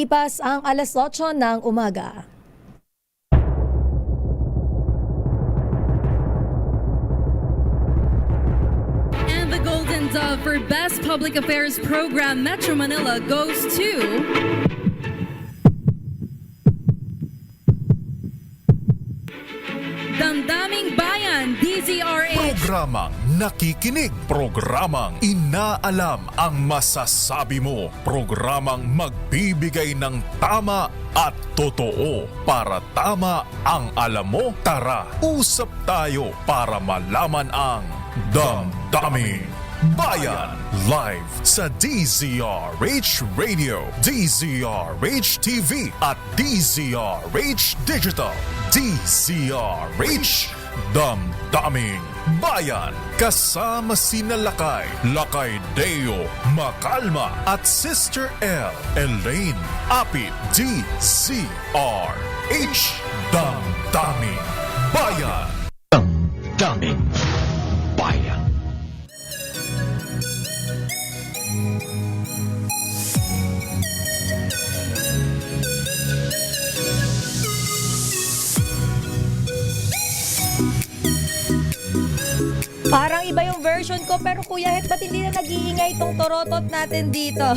Lilipas ang alas 8 ng umaga. And the Golden Dove for Best Public Affairs Program Metro Manila goes to Damdaming Bayan, DZRH. Programang nakikinig, programang inaalam ang masasabi mo, programang magbibigay ng tama at totoo para tama ang alam mo. Tara, usap tayo para malaman ang Damdaming Bayan. Live sa DZRH Radio, DZRH TV at DZRH Digital. DZRH Damdaming Bayan. Kasama sina Lakay Deo Macalma at Sister L Elaine Apit. DZRH Damdaming Bayan. Damdaming Bayan. Parang iba yung version ko, pero Kuya Het, ba't hindi na nag-iingay itong torotot natin dito?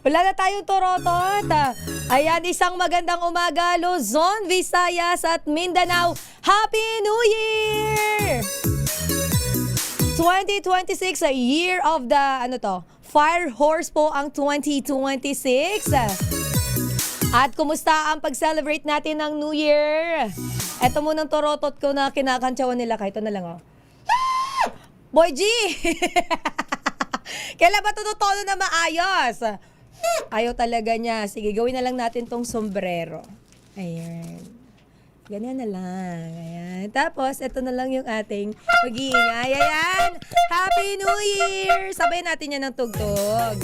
Wala na tayong torotot. Ayan, isang magandang umaga, Luzon, Visayas at Mindanao. Happy New Year! 2026, a year of the, Fire Horse po ang 2026. At kumusta ang pag-celebrate natin ng New Year? Eto munang torotot ko na kinakantsawan nila. Kahit ito na lang, Boy G! Kailan ba tututono na maayos? Ayaw talaga niya. Sige, gawin na lang natin tong sombrero. Ayan. Ganyan na lang. Ayan. Tapos, ito na lang yung ating mag-iingay. Ayan! Happy New Year! Sabayan natin yan ng tugtog.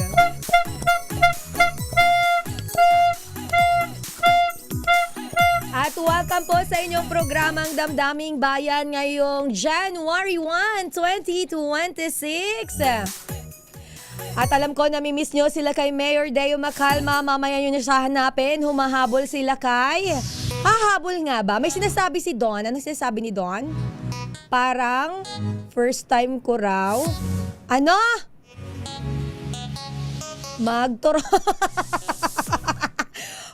At welcome po sa inyong programang Damdaming Bayan ngayong January 1, 2026. At alam ko, namimiss nyo sila kay Mayor Deo Macalma. Mamaya nyo na siya hanapin. Humahabol sila kay... Hahabol nga ba? May sinasabi si Don. Anong sinasabi ni Don? Parang first time ko raw. Ano? Magturo...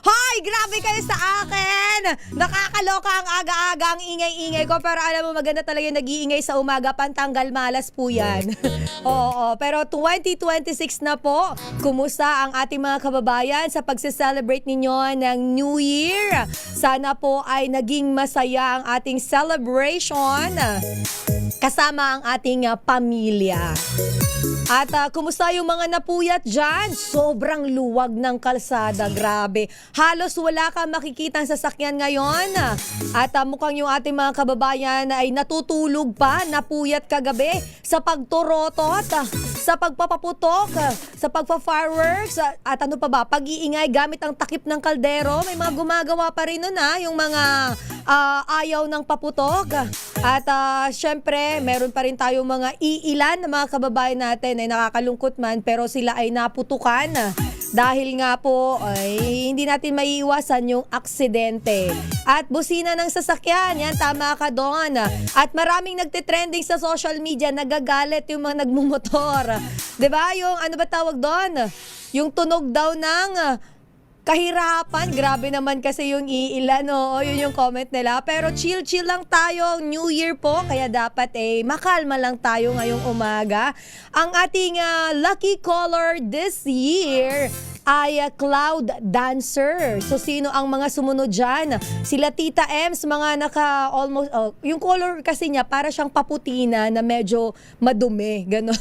Hoy! Grabe kayo sa akin! Nakakaloka ang aga-aga ang ingay-ingay ko, pero alam mo, maganda talaga yung nag-iingay sa umaga. Pantanggal malas po yan. Oo, pero 2026 na po. Kumusta ang ating mga kababayan sa pagse-celebrate ninyo ng New Year? Sana po ay naging masaya ang ating celebration kasama ang ating pamilya. At kumusta yung mga napuyat dyan? Sobrang luwag ng kalsada, grabe. Halos wala kang makikita sa sasakyan ngayon. At mukhang yung ating mga kababayan ay natutulog pa, napuyat kagabi sa pagturotot, sa pagpapaputok, sa pagpa-fireworks, at ano pa ba, pag-iingay gamit ang takip ng kaldero. May mga gumagawa pa rin nun yung mga ayaw ng paputok. At syempre, meron pa rin tayong mga iilan na mga kababayan natin ay nakakalungkot man, pero sila ay naputukan dahil nga po ay hindi natin maiiwasan yung aksidente. At busina ng sasakyan, yan, tama ka doon. At maraming nagtitrending sa social media, nagagalit yung mga nagmumotor. 'Di ba? Yung ano ba tawag doon? Yung tunog daw ng kahirapan. Grabe naman kasi yung iilan, yun yung comment nila. Pero chill lang tayo. New Year po, kaya dapat makalma lang tayo ngayong umaga. Ang ating lucky color this year ay cloud dancer. So sino ang mga sumunod dyan? Sila Tita Ems, mga naka almost, yung color kasi niya para siyang paputina na medyo madumi, gano'n.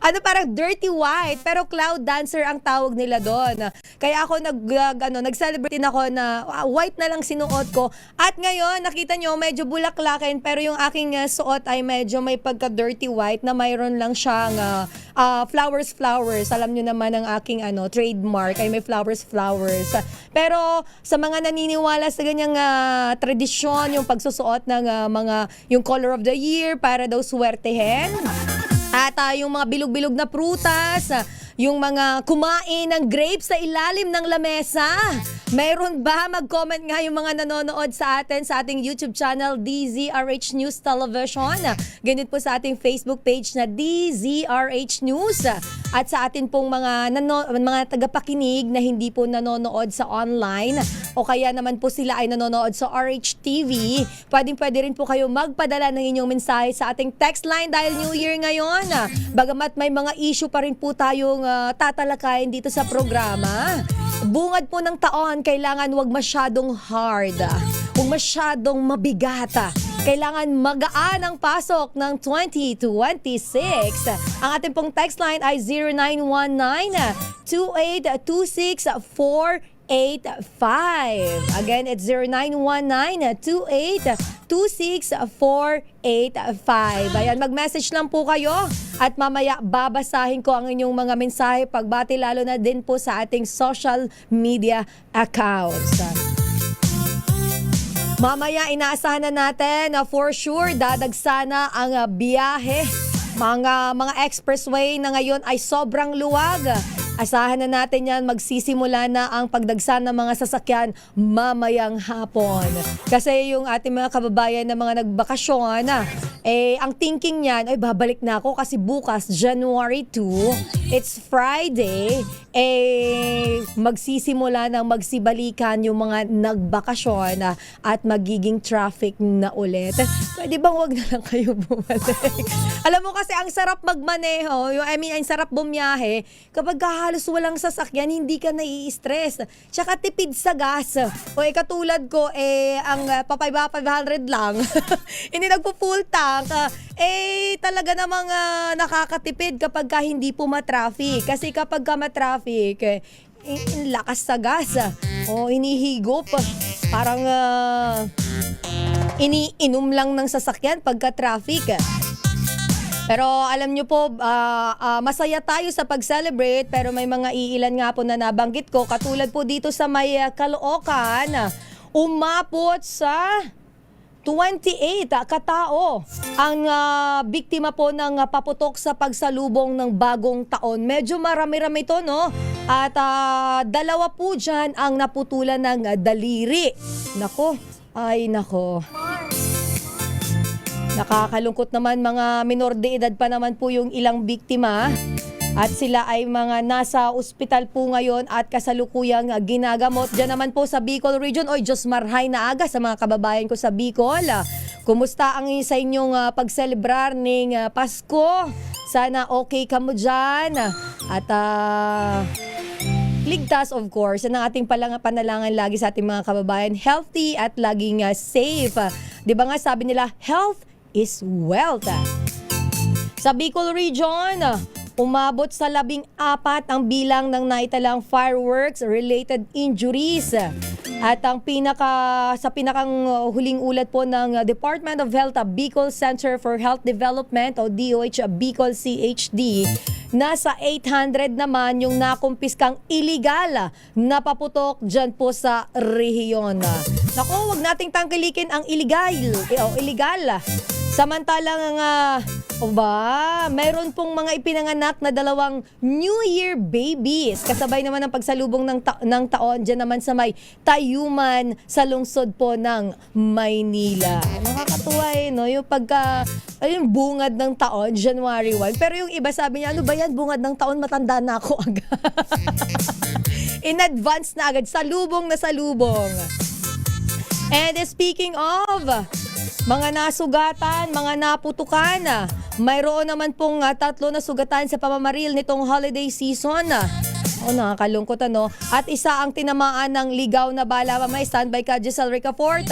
Ano, parang dirty white, pero cloud dancer ang tawag nila doon. Kaya ako nag-celebrate din ako na white na lang sinuot ko. At ngayon, nakita nyo, medyo bulaklakin, pero yung aking suot ay medyo may pagka-dirty white na mayroon lang siyang flowers. Alam nyo naman ang aking trademark ay may flowers. Pero sa mga naniniwala sa ganyang tradisyon, yung pagsusuot ng yung color of the year para daw swertehin. At yung mga bilog-bilog na prutas, yung mga kumain ng grapes sa ilalim ng lamesa? Mayroon ba? Mag-comment nga yung mga nanonood sa atin sa ating YouTube channel DZRH News Television. Ganit po sa ating Facebook page na DZRH News. At sa atin pong mga tagapakinig na hindi po nanonood sa online o kaya naman po sila ay nanonood sa RH TV, pwede rin po kayo magpadala ng inyong mensahe sa ating text line dahil New Year ngayon. Bagamat may mga issue pa rin po tayong tatalakayin dito sa programa. Bungad po ng taon, kailangan wag masyadong hard, wag masyadong mabigata. Kailangan magaan ang pasok ng 2026. Ang ating pong text line ay 0919-2826-485. Again, it's 0919-2826-485. Ayan, mag-message lang po kayo at mamaya babasahin ko ang inyong mga mensahe pagbati lalo na din po sa ating social media accounts. Mamaya inaasahan na natin na for sure dadagsana ang biyahe. Mga expressway na ngayon ay sobrang luwag. Asahan na natin yan, magsisimula na ang pagdagsa ng mga sasakyan mamayang hapon. Kasi yung ating mga kababayan na mga nagbakasyon, ang thinking niyan, ay babalik na ako kasi bukas, January 2, it's Friday, magsisimula ng magsibalikan yung mga nagbakasyon at magiging traffic na ulit. Pwede bang wag na lang kayo bumalik? Alam mo kasi ang sarap magmaneho, ang sarap bumiyahe kapag halos walang sasakyan, hindi ka nai-stress. Tsaka tipid sa gas. O katulad ko, ang 500 lang. Hindi nagpo-full tank. Talaga namang nakakatipid kapag hindi po matraffic. Kasi kapag matraffic, lakas sa gas. O inihigop. Parang iniinom lang ng sasakyan pagka traffic. Pero alam nyo po, masaya tayo sa pag-celebrate pero may mga iilan nga po na nabanggit ko. Katulad po dito sa may Caloocan, umabot sa 28 katao ang biktima po ng paputok sa pagsalubong ng bagong taon. Medyo marami-rami ito, no? At dalawa po dyan ang naputulan ng daliri. Nako. Nakakalungkot naman, mga minor de edad pa naman po yung ilang biktima at sila ay mga nasa ospital po ngayon at kasalukuyang ginagamot. Diyan naman po sa Bicol Region, Diyos marhay na aga sa mga kababayan ko sa Bicol. Kumusta ang sa inyong pagselebrar ng Pasko? Sana okay ka mo dyan. At ligtas, of course, ang ating panalangan lagi sa ating mga kababayan, healthy at laging safe. Di ba nga sabi nila, health is wealth. Sa Bicol Region, umabot sa 14 ang bilang ng naitalang fireworks-related injuries. At ang pinakang huling ulat po ng Department of Health, Bicol Center for Health Development o DOH Bicol CHD, nasa 800 naman yung nakumpiskang illegal na paputok dyan po sa rehiyon. Naku, wag nating tangkilikin ang illegal. Samantalang mayroon pong mga ipinanganak na 2 New Year babies. Kasabay naman ang pagsalubong ng taon dyan naman sa may Tayuman sa lungsod po ng Maynila. Nakakatuwa no? Yung yung bungad ng taon, January 1. Pero yung iba sabi niya, ano ba yan? Bungad ng taon, matanda na ako agad. In advance na agad. Salubong na salubong. And speaking of mga nasugatan, mga naputukan, mayroon naman pong 3 na sugatan sa pamamaril nitong holiday season. Nakakalungkot ano. At isa ang tinamaan ng ligaw na bala. May standby ka, Giselle Ricafort.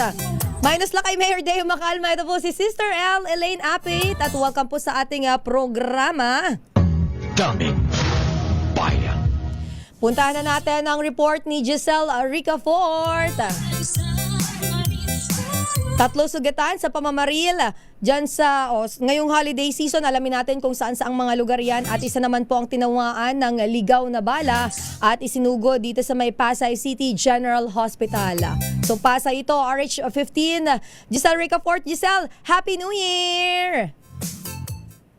Minus lang kay Mayor Deo Macalma. Ito po si Sister L. Elaine Apit. At welcome po sa ating programa. Daming Bayan. Puntahan na natin ang report ni Giselle Ricafort. 3 sugatan sa pamamaril dyan sa ngayong holiday season. Alamin natin kung saan-saang mga lugar yan. At isa naman po ang tinawaan ng ligaw na bala at isinugo dito sa may Pasay City General Hospital. So Pasay ito, RH15. Giselle Ricafort. Giselle, Happy New Year!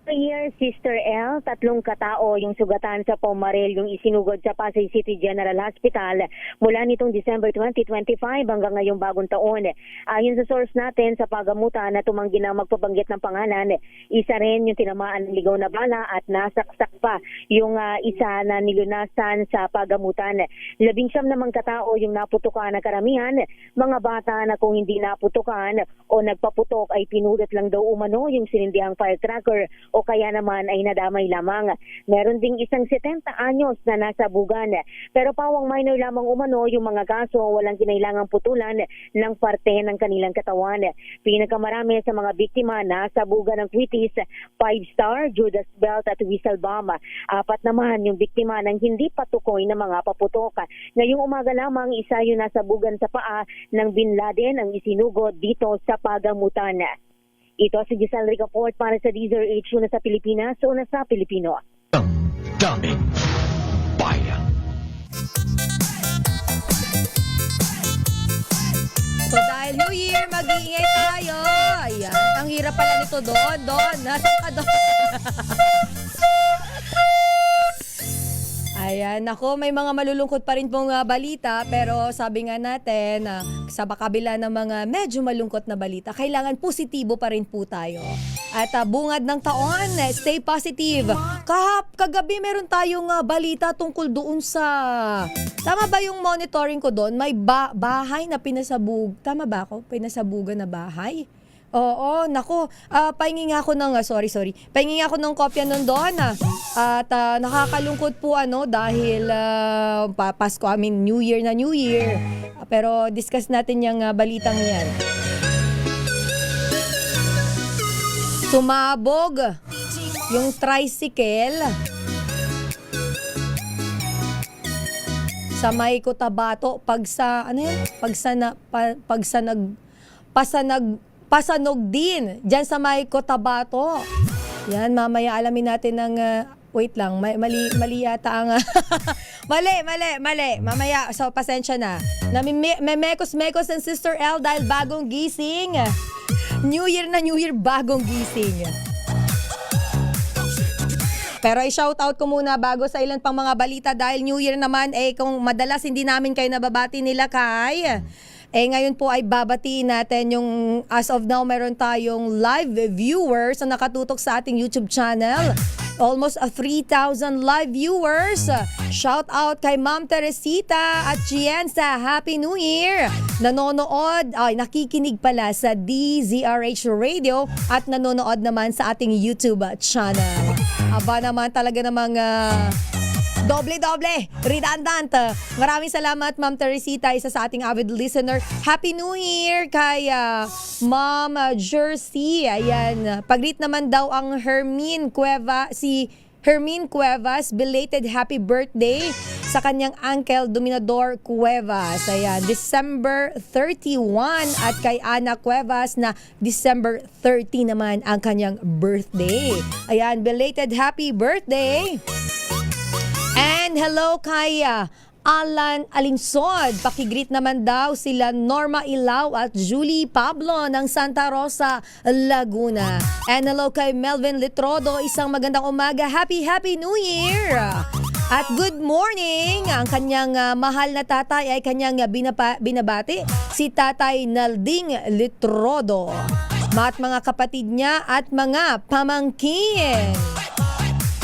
Here, Sister L, 3 katao yung sugatan sa Pomarel yung isinugod sa Pasay City General Hospital mula nitong December 2025 hanggang ngayong bagong taon. Ayon sa source natin sa pagamutan na tumanggi na magpabanggit ng pangalan, isa rin yung tinamaan ng ligaw na bala at nasaksak pa yung isa na nilunasan sa pagamutan. 19 namang katao yung naputukan na karamihan, mga bata na kung hindi naputukan o nagpaputok ay pinulot lang daw umano yung sinindihang firecracker o kaya naman ay nadamay lamang. Meron ding isang 70 anyos na nasa bugan. Pero pawang minor lamang umano yung mga kaso, walang kinailangang putulan ng parte ng kanilang katawan. Pinakamarami sa mga biktima nasa bugan ng Quitis, 5-star, Judas Belt at Whistle Bomb. 4 naman yung biktima ng hindi patukoy na mga paputok. Ngayong umaga lamang, isa yung nasa bugan sa paa ng Bin Laden ang isinugod dito sa pagamutan. Ito si Giselle Ricaport para sa DZRH, una sa Pilipinas, una sa Pilipino. Damdamin Bayan. So dahil New Year, mag-iingay tayo. Ayan, ang hirap pala nito doon. Nasaan ka doon? Ayan, nako, may mga malulungkot pa rin pong balita, pero sabi nga natin, sa kabila ng mga medyo malungkot na balita, kailangan positibo pa rin po tayo. At bungad ng taon, stay positive. Kagabi meron tayong balita tungkol doon sa, tama ba yung monitoring ko doon? May bahay na pinasabug, tama ba ako? Pinasabugan na bahay? Oo, nako, pahingi nga ako ng, pahingi nga ako ng kopya nun doon. At nakakalungkot po dahil Pasko, New Year na New Year. Pero discuss natin yung balitang yan. Sumabog yung tricycle sa may Cotabato pasanog din dyan sa may Cotabato. Yan, mamaya alamin natin ng wait lang, mali yata ang mali. Mamaya, so pasensya na. May mekos ang Sister L dahil bagong gising. New Year na New Year, bagong gising. Pero i-shoutout ko muna bago sa ilan pang mga balita dahil New Year naman, kung madalas hindi namin kayo nababati nila kay ngayon po ay babatiin natin yung as of now meron tayong live viewers na nakatutok sa ating YouTube channel. Almost 3,000 live viewers. Shout out kay Ma'am Teresita at Gienza. Happy New Year! Nakikinig pala sa DZRH Radio at nanonood naman sa ating YouTube channel. Aba naman talaga namang doble, redundant. Maraming salamat, Ma'am Teresita, isa sa ating avid listener. Happy New Year kay Ma'am Jersey. Ayan, pag-greet naman daw ang Hermine Cuevas, belated happy birthday sa kanyang uncle Dominador Cuevas. Ayan, December 31 at kay Ana Cuevas na December 30 naman ang kanyang birthday. Ayan, belated happy birthday. And hello kay Alan Alinsod. Pakigreet naman daw sila Norma Ilaw at Julie Pablo ng Santa Rosa, Laguna. And hello kay Melvin Litrodo. Isang magandang umaga. Happy New Year! At good morning! Ang kanyang mahal na tatay ay kanyang binabati, si Tatay Nalding Litrodo. At mga kapatid niya at mga pamangkin.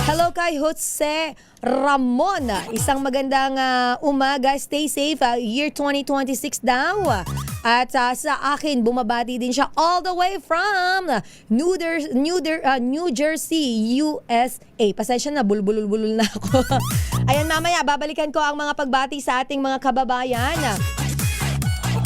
Hello kay Jose Ramon. Isang magandang umaga. Stay safe. Year 2026 daw. At sa akin, bumabati din siya all the way from New Jersey, USA. Pasensya na, bulbulul na ako. Ayan, mamaya, babalikan ko ang mga pagbati sa ating mga kababayan.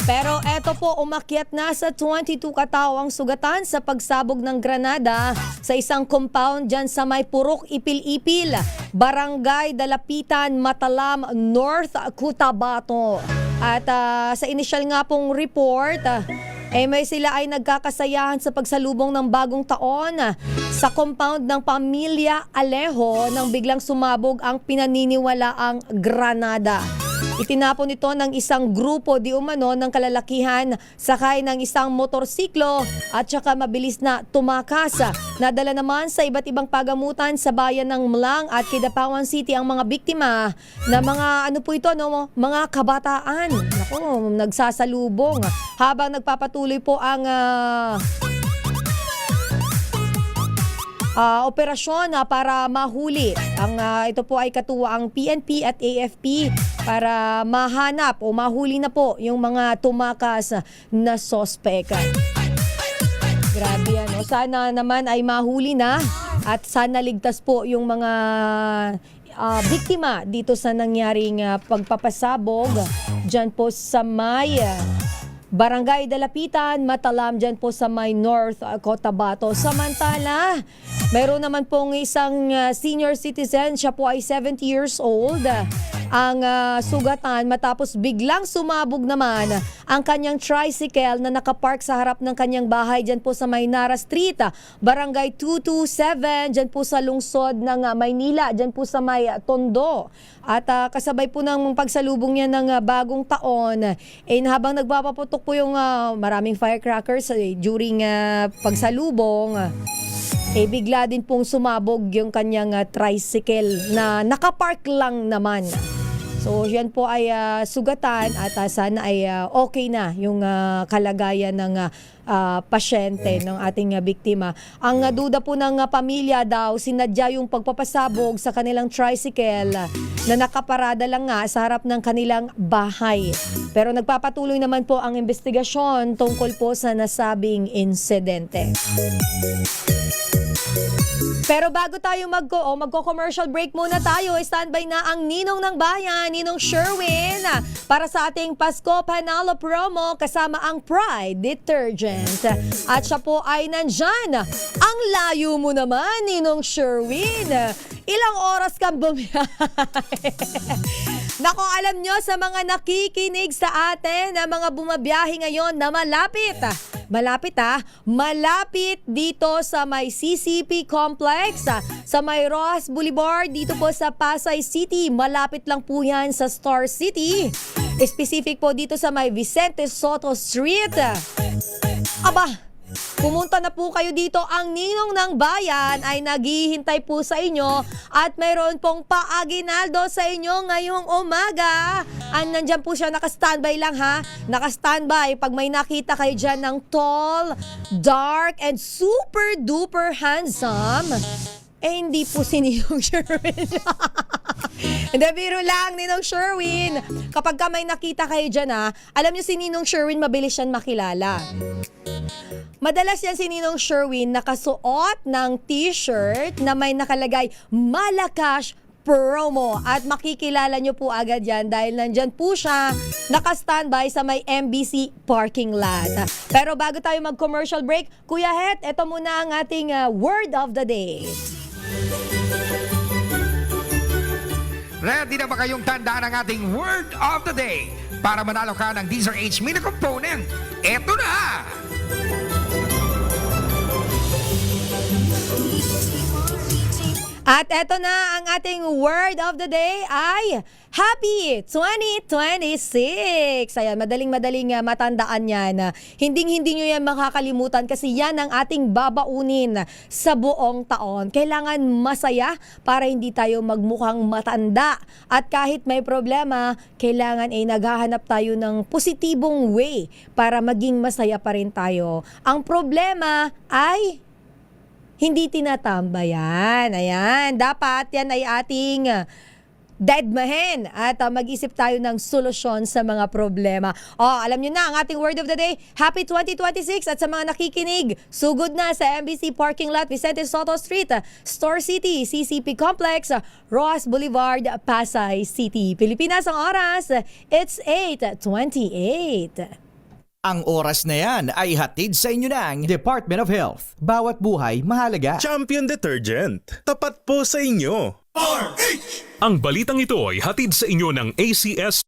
Pero eto po, umakyat na sa 22 katao ang sugatan sa pagsabog ng granada sa isang compound dyan sa may Purok Ipil-Ipil, Barangay Dalapitan, Matalam, North Cotabato. At sa initial nga pong report, may sila ay nagkakasayahan sa pagsalubong ng bagong taon sa compound ng pamilya Alejo nang biglang sumabog ang pinaniniwalaang granada. Itinapon ito ng isang grupo di umano ng kalalakihan sakay ng isang motorsiklo at saka mabilis na tumakas. Nadala naman sa iba't ibang pagamutan sa bayan ng Mlang at Kidapawan City ang mga biktima na mga ano po ito, no, mga kabataan. Naku, nagsasalubong habang nagpapatuloy po ang operasyon para mahuli. Ito po ay katuwa ang PNP at AFP para mahanap o mahuli na po yung mga tumakas na sospek. Grabe yan. Sana naman ay mahuli na at sana ligtas po yung mga biktima dito sa nangyaring pagpapasabog dyan po sa may Barangay Dalapitan, Matalam, dyan po sa may North Cotabato. Samantala, mayroon naman pong isang senior citizen, siya po ay 70 years old. Ang sugatan matapos biglang sumabog naman ang kanyang tricycle na nakapark sa harap ng kanyang bahay dyan po sa Maynara Street, Barangay 227, dyan po sa lungsod ng Maynila, dyan po sa may Tondo. At kasabay po ng pagsalubong niya ng bagong taon, habang nagpapaputok po yung maraming firecrackers during pagsalubong, bigla din pong sumabog yung kanyang tricycle na nakapark lang naman. So yan po ay sugatan at sana ay okay na yung kalagayan ng pasyente ng ating biktima. Ang duda po ng pamilya daw, sinadya yung pagpapasabog sa kanilang tricycle na nakaparada lang nga sa harap ng kanilang bahay. Pero nagpapatuloy naman po ang investigasyon tungkol po sa nasabing insidente. Pero bago tayo magko-commercial break muna tayo, standby na ang Ninong ng Bayan, Ninong Sherwin, para sa ating Pasko Panalo promo kasama ang Pride Detergent. At siya po ay nandyan. Ang layo mo naman, Ninong Sherwin. Ilang oras kang bumiyahe? Nako, alam nyo sa mga nakikinig sa atin na mga bumabiyahe ngayon na malapit dito sa may CCP Complex, sa may Ross Boulevard, dito po sa Pasay City. Malapit lang po yan sa Star City. Specific po dito sa may Vicente Soto Street. Pumunta na po kayo dito. Ang Ninong ng Bayan ay naghihintay po sa inyo at mayroon pong paaginaldo sa inyo ngayong umaga. Nandyan po siya, naka-standby lang ha. Naka-standby pag may nakita kayo dyan ng tall, dark, and super duper handsome. Hindi po si Ninong Sherwin. Hindi, biro lang, Ninong Sherwin. Kapag may nakita kayo dyan alam niyo si Ninong Sherwin, mabilis siyan makilala. Madalas yan si Ninong Sherwin nakasuot ng t-shirt na may nakalagay Malacash promo at makikilala nyo po agad yan dahil nandyan po siya naka-standby sa may MBC parking lot. Pero bago tayo mag-commercial break, Kuya Het, ito muna ang ating word of the day. Ready na ba kayong tandaan ang ating word of the day para manalo ka ng Deezer H Mini Component? Eto na! At eto na ang ating word of the day ay Happy 2026! Ayan, madaling matandaan yan. Hindi nyo yan makakalimutan kasi yan ang ating babaunin sa buong taon. Kailangan masaya para hindi tayo magmukhang matanda. At kahit may problema, kailangan naghahanap tayo ng positibong way para maging masaya pa rin tayo. Ang problema ay hindi tinatambayan. Ayan, dapat yan ay ating deadmahin at mag-isip tayo ng solusyon sa mga problema. Alam nyo na ang ating word of the day. Happy 2026 at sa mga nakikinig, sugod na sa MBC Parking Lot, Vicente Soto Street, Store City, CCP Complex, Ross Boulevard, Pasay City. Pilipinas ang oras. It's 8:28. Ang oras na yan ay hatid sa inyo ng Department of Health. Bawat buhay mahalaga. Champion Detergent. Tapat po sa inyo. Ang balitang ito ay hatid sa inyo ng ACS.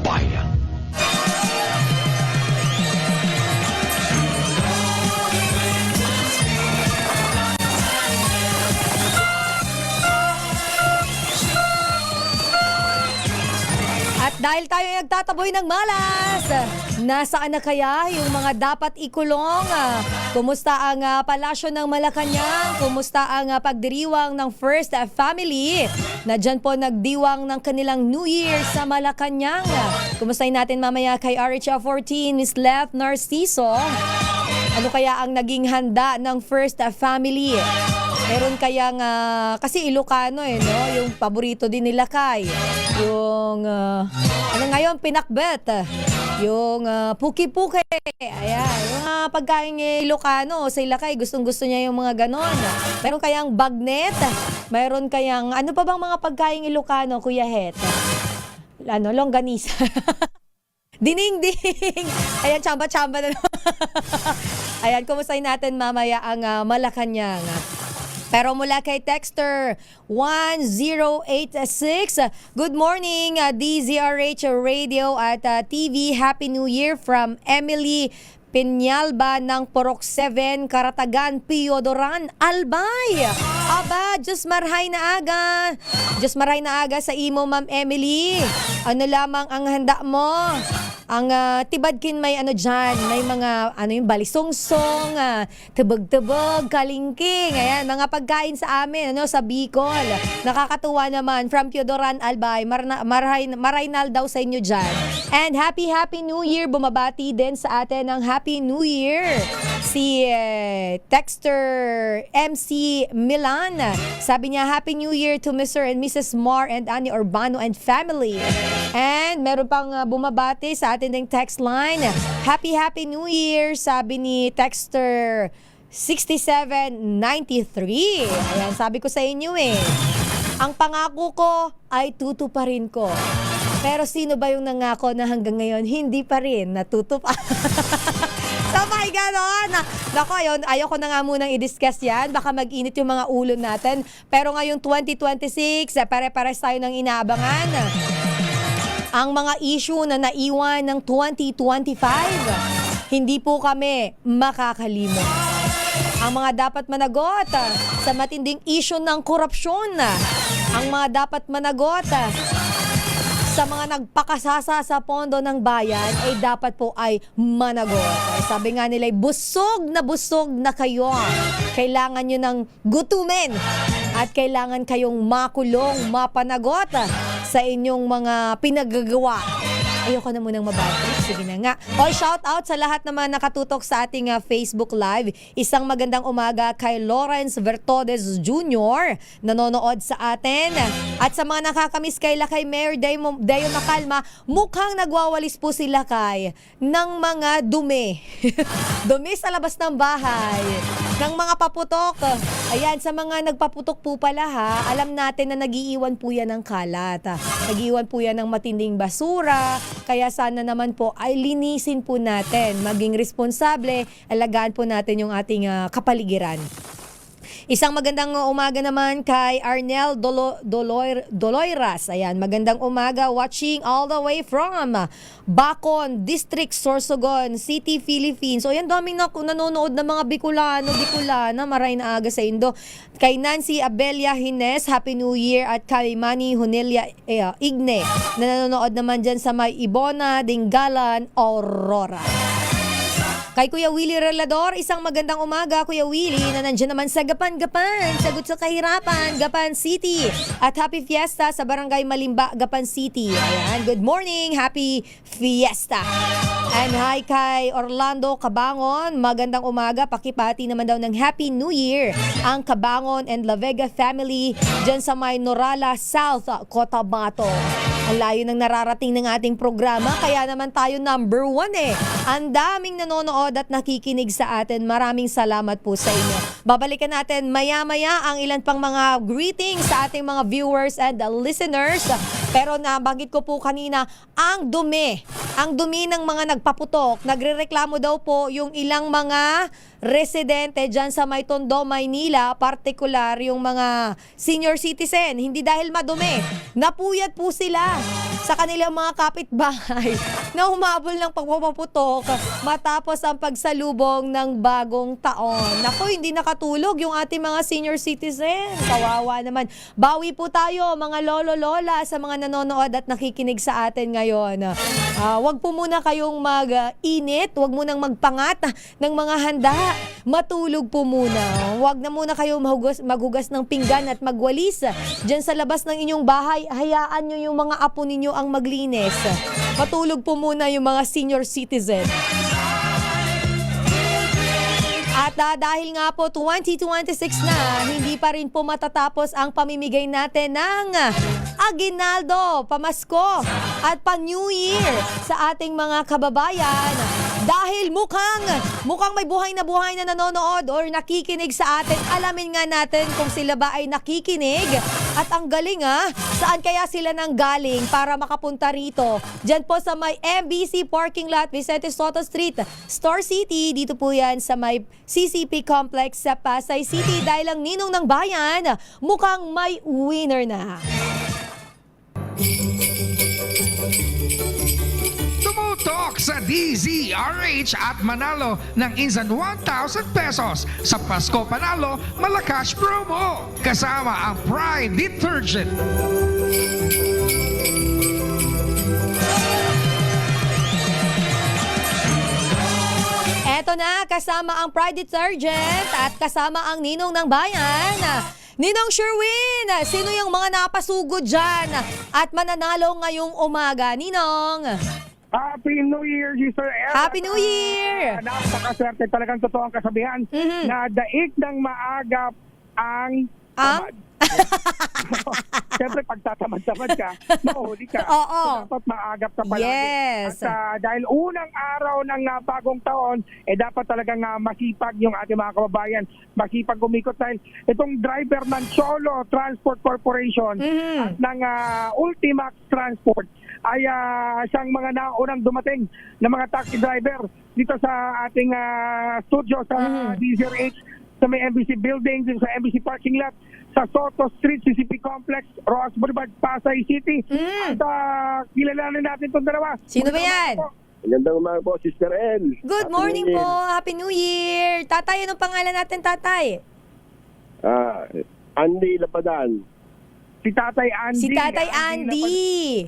Bayan. Dahil tayo ay nagtataboy ng malas, nasaan na kaya yung mga dapat ikulong? Kumusta ang palasyo ng Malacanang? Kumusta ang pagdiriwang ng First Family na dyan po nagdiwang ng kanilang New Year sa Malacanang? Kumustahin natin mamaya kay RH14, Miss Leth Narciso. Ano kaya ang naging handa ng First Family? Meron kayang, kasi Ilocano no? Yung paborito din nila Kay. Yung, ano ngayon, pinakbet. Yung puki-puki. Ayan, yung pagkain Ilocano sa Ilacay, gustong-gusto niya yung mga ganon. Meron kayang bagnet. Meron kayang, ano pa bang mga pagkain Ilocano, Kuya Het? Ano, longganisa. Dining-ding! Ayan, chamba-chamba na naman. Ayan, kumustahin natin mamaya ang Malacanang. Pero mula kay Texter 1086, good morning DZRH Radio at TV. Happy New Year from Emily Peñalba ng Porok 7, Karatagan, Piodoran, Albay. Aba, Diyos marhay na aga. Diyos marhay na aga sa imo, Ma'am Emily. Ano lamang ang handa mo? Ang tibadkin may ano dyan, may mga ano yung balisongsong, tubog-tubog, kalingking. Ayan, mga pagkain sa amin, ano, sa Bicol. Nakakatuwa naman. From Piodoran, Albay, Maraynal daw sa inyo dyan. And Happy New Year. Bumabati din sa atin ng Happy New Year si Texter MC Milan. Sabi niya, Happy New Year to Mr. and Mrs. Mar and Annie Urbano and family. And meron pang bumabati sa atin ng text line. Happy New Year, sabi ni Texter 6793. Ayan, sabi ko sa inyo ang pangako ko ay tutuparin ko. Pero sino ba yung nangako na hanggang ngayon hindi pa rin natutupa? Sabay ganon. Naku, ayoko na nga munang i-discuss yan. Baka mag-init yung mga ulo natin. Pero ngayong 2026, pare-pares tayo ng inaabangan. Ang mga issue na naiwan ng 2025, hindi po kami makakalimot. Ang mga dapat managot sa matinding issue ng korupsyon, ang mga dapat managot sa mga nagpakasasa sa pondo ng bayan ay dapat po ay managot. Sabi nga nila, busog na kayo. Kailangan nyo ng gutumin at kailangan kayong makulong, mapanagot sa inyong mga pinagagawa. Ayoko na munang mabati. Sige na nga. Shout out sa lahat naman nakatutok sa ating Facebook Live. Isang magandang umaga kay Lawrence Vertodes Jr. nanonood sa atin. At sa mga nakakamiss kay Lakay Mayor Dayo Makalma, mukhang nagwawalis po sila kay ng mga dumi. Dumi sa labas ng bahay. Ng mga paputok. Ayan, sa mga nagpaputok po pala alam natin na nagiiwan po yan ng kalat. Nagiiwan po yan ng matinding basura. Kaya sana naman po ay linisin po natin. Maging responsable, alagaan po natin yung ating kapaligiran. Isang magandang umaga naman kay Arnel Doloiras. Ayan, magandang umaga, watching all the way from Bacon District, Sorsogon City, Philippines. So, yan, daming nanonood ng mga Bicolana. Maray na aga sa Indo. Kay Nancy Abelia Hines, Happy New Year. At kay Manny Hunelia Igne, na nanonood naman dyan sa may Ibona, Dingalan, Aurora. Kay Kuya Willie Relador, isang magandang umaga, Kuya Willie, na nandiyan naman sa Gapan, Sagot sa Kahirapan, Gapan City. At Happy Fiesta sa Barangay Malimba, Gapan City. Ayan, good morning, Happy Fiesta. And hi kay Orlando Cabangon, magandang umaga, pakipati naman daw ng Happy New Year ang Cabangon and La Vega family dyan sa may Norala South, Cotabato. Ang layo ng nararating ng ating programa, kaya naman tayo number 1 Ang daming nanonood at nakikinig sa atin. Maraming salamat po sa inyo. Babalikan natin maya-maya ang ilan pang mga greetings sa ating mga viewers and listeners. Pero nabanggit ko po kanina, ang dumi ang dumi ng mga nagpaputok. Nagrereklamo daw po yung ilang mga residente dyan sa may Tondo, Maynila, partikular yung mga senior citizen. Hindi dahil madumi, napuyat po sila sa kanilang mga kapitbahay na humabol ng pagpapaputok matapos ang pagsalubong ng bagong taon. Naku, hindi nakatulog yung ating mga senior citizen. Kawawa naman. Bawi po tayo mga lolo-lola sa mga nanonood at nakikinig sa atin ngayon. Wag po muna kayong mag-init, wag munang magpangat ng mga handa. Matulog po muna. Wag na muna kayong maghugas ng pinggan at magwalis diyan sa labas ng inyong bahay. Hayaan nyo yung mga apo ninyo ang maglinis. Matulog po muna yung mga senior citizen. At dahil nga po 2026 na, hindi pa rin po matatapos ang pamimigay natin ng aguinaldo, pamasko at pa-New Year sa ating mga kababayan. Dahil mukhang may buhay na nanonood or nakikinig sa atin. Alamin nga natin kung sila ba ay nakikinig. At ang galing saan kaya sila nang galing para makapunta rito? Diyan po sa may MBC Parking Lot, Vicente Soto Street, Star City. Dito po yan sa may CCP Complex sa Pasay City. Dahil ang ninong ng bayan, mukhang may winner na. Tumutok sa DZRH at manalo ng instant 1,000 pesos sa Pasko Panalo Malakas Promo kasama ang Pride Detergent. Eto na, kasama ang Pride Detergent at kasama ang ninong ng bayan. Ninong Sherwin, sino yung mga napasugod dyan at mananalo ngayong umaga? Ninong! Happy New Year, Sir El. Happy New Year! Napakaswerte talagang totoo ang kasabihan na daig ng maagap ang tamad. Siyempre, pag tatamad-tamad ka, mahuhuli ka. Oo. So, dapat maagap ka palagi. Yes. At dahil unang araw ng bagong taon, dapat talagang masipag yung ating mga kababayan. Masipag umikot dahil itong driver ng Cholo Transport Corporation at ng Ultimax Transport ay siyang mga naunang dumating na mga taxi driver dito sa ating studio sa DZRH sa may MBC building, sa MBC parking lot, sa Soto Street, CCP Complex, Roas Boulevard, Pasay City. At kilalanin natin itong dalawa. Sino ba yan? Magandang umaga po, Sister El. Good morning po. Happy New Year. Tatay, anong pangalan natin, tatay? Andy Lapadan. Si Tatay Andy. Si Tatay Andy.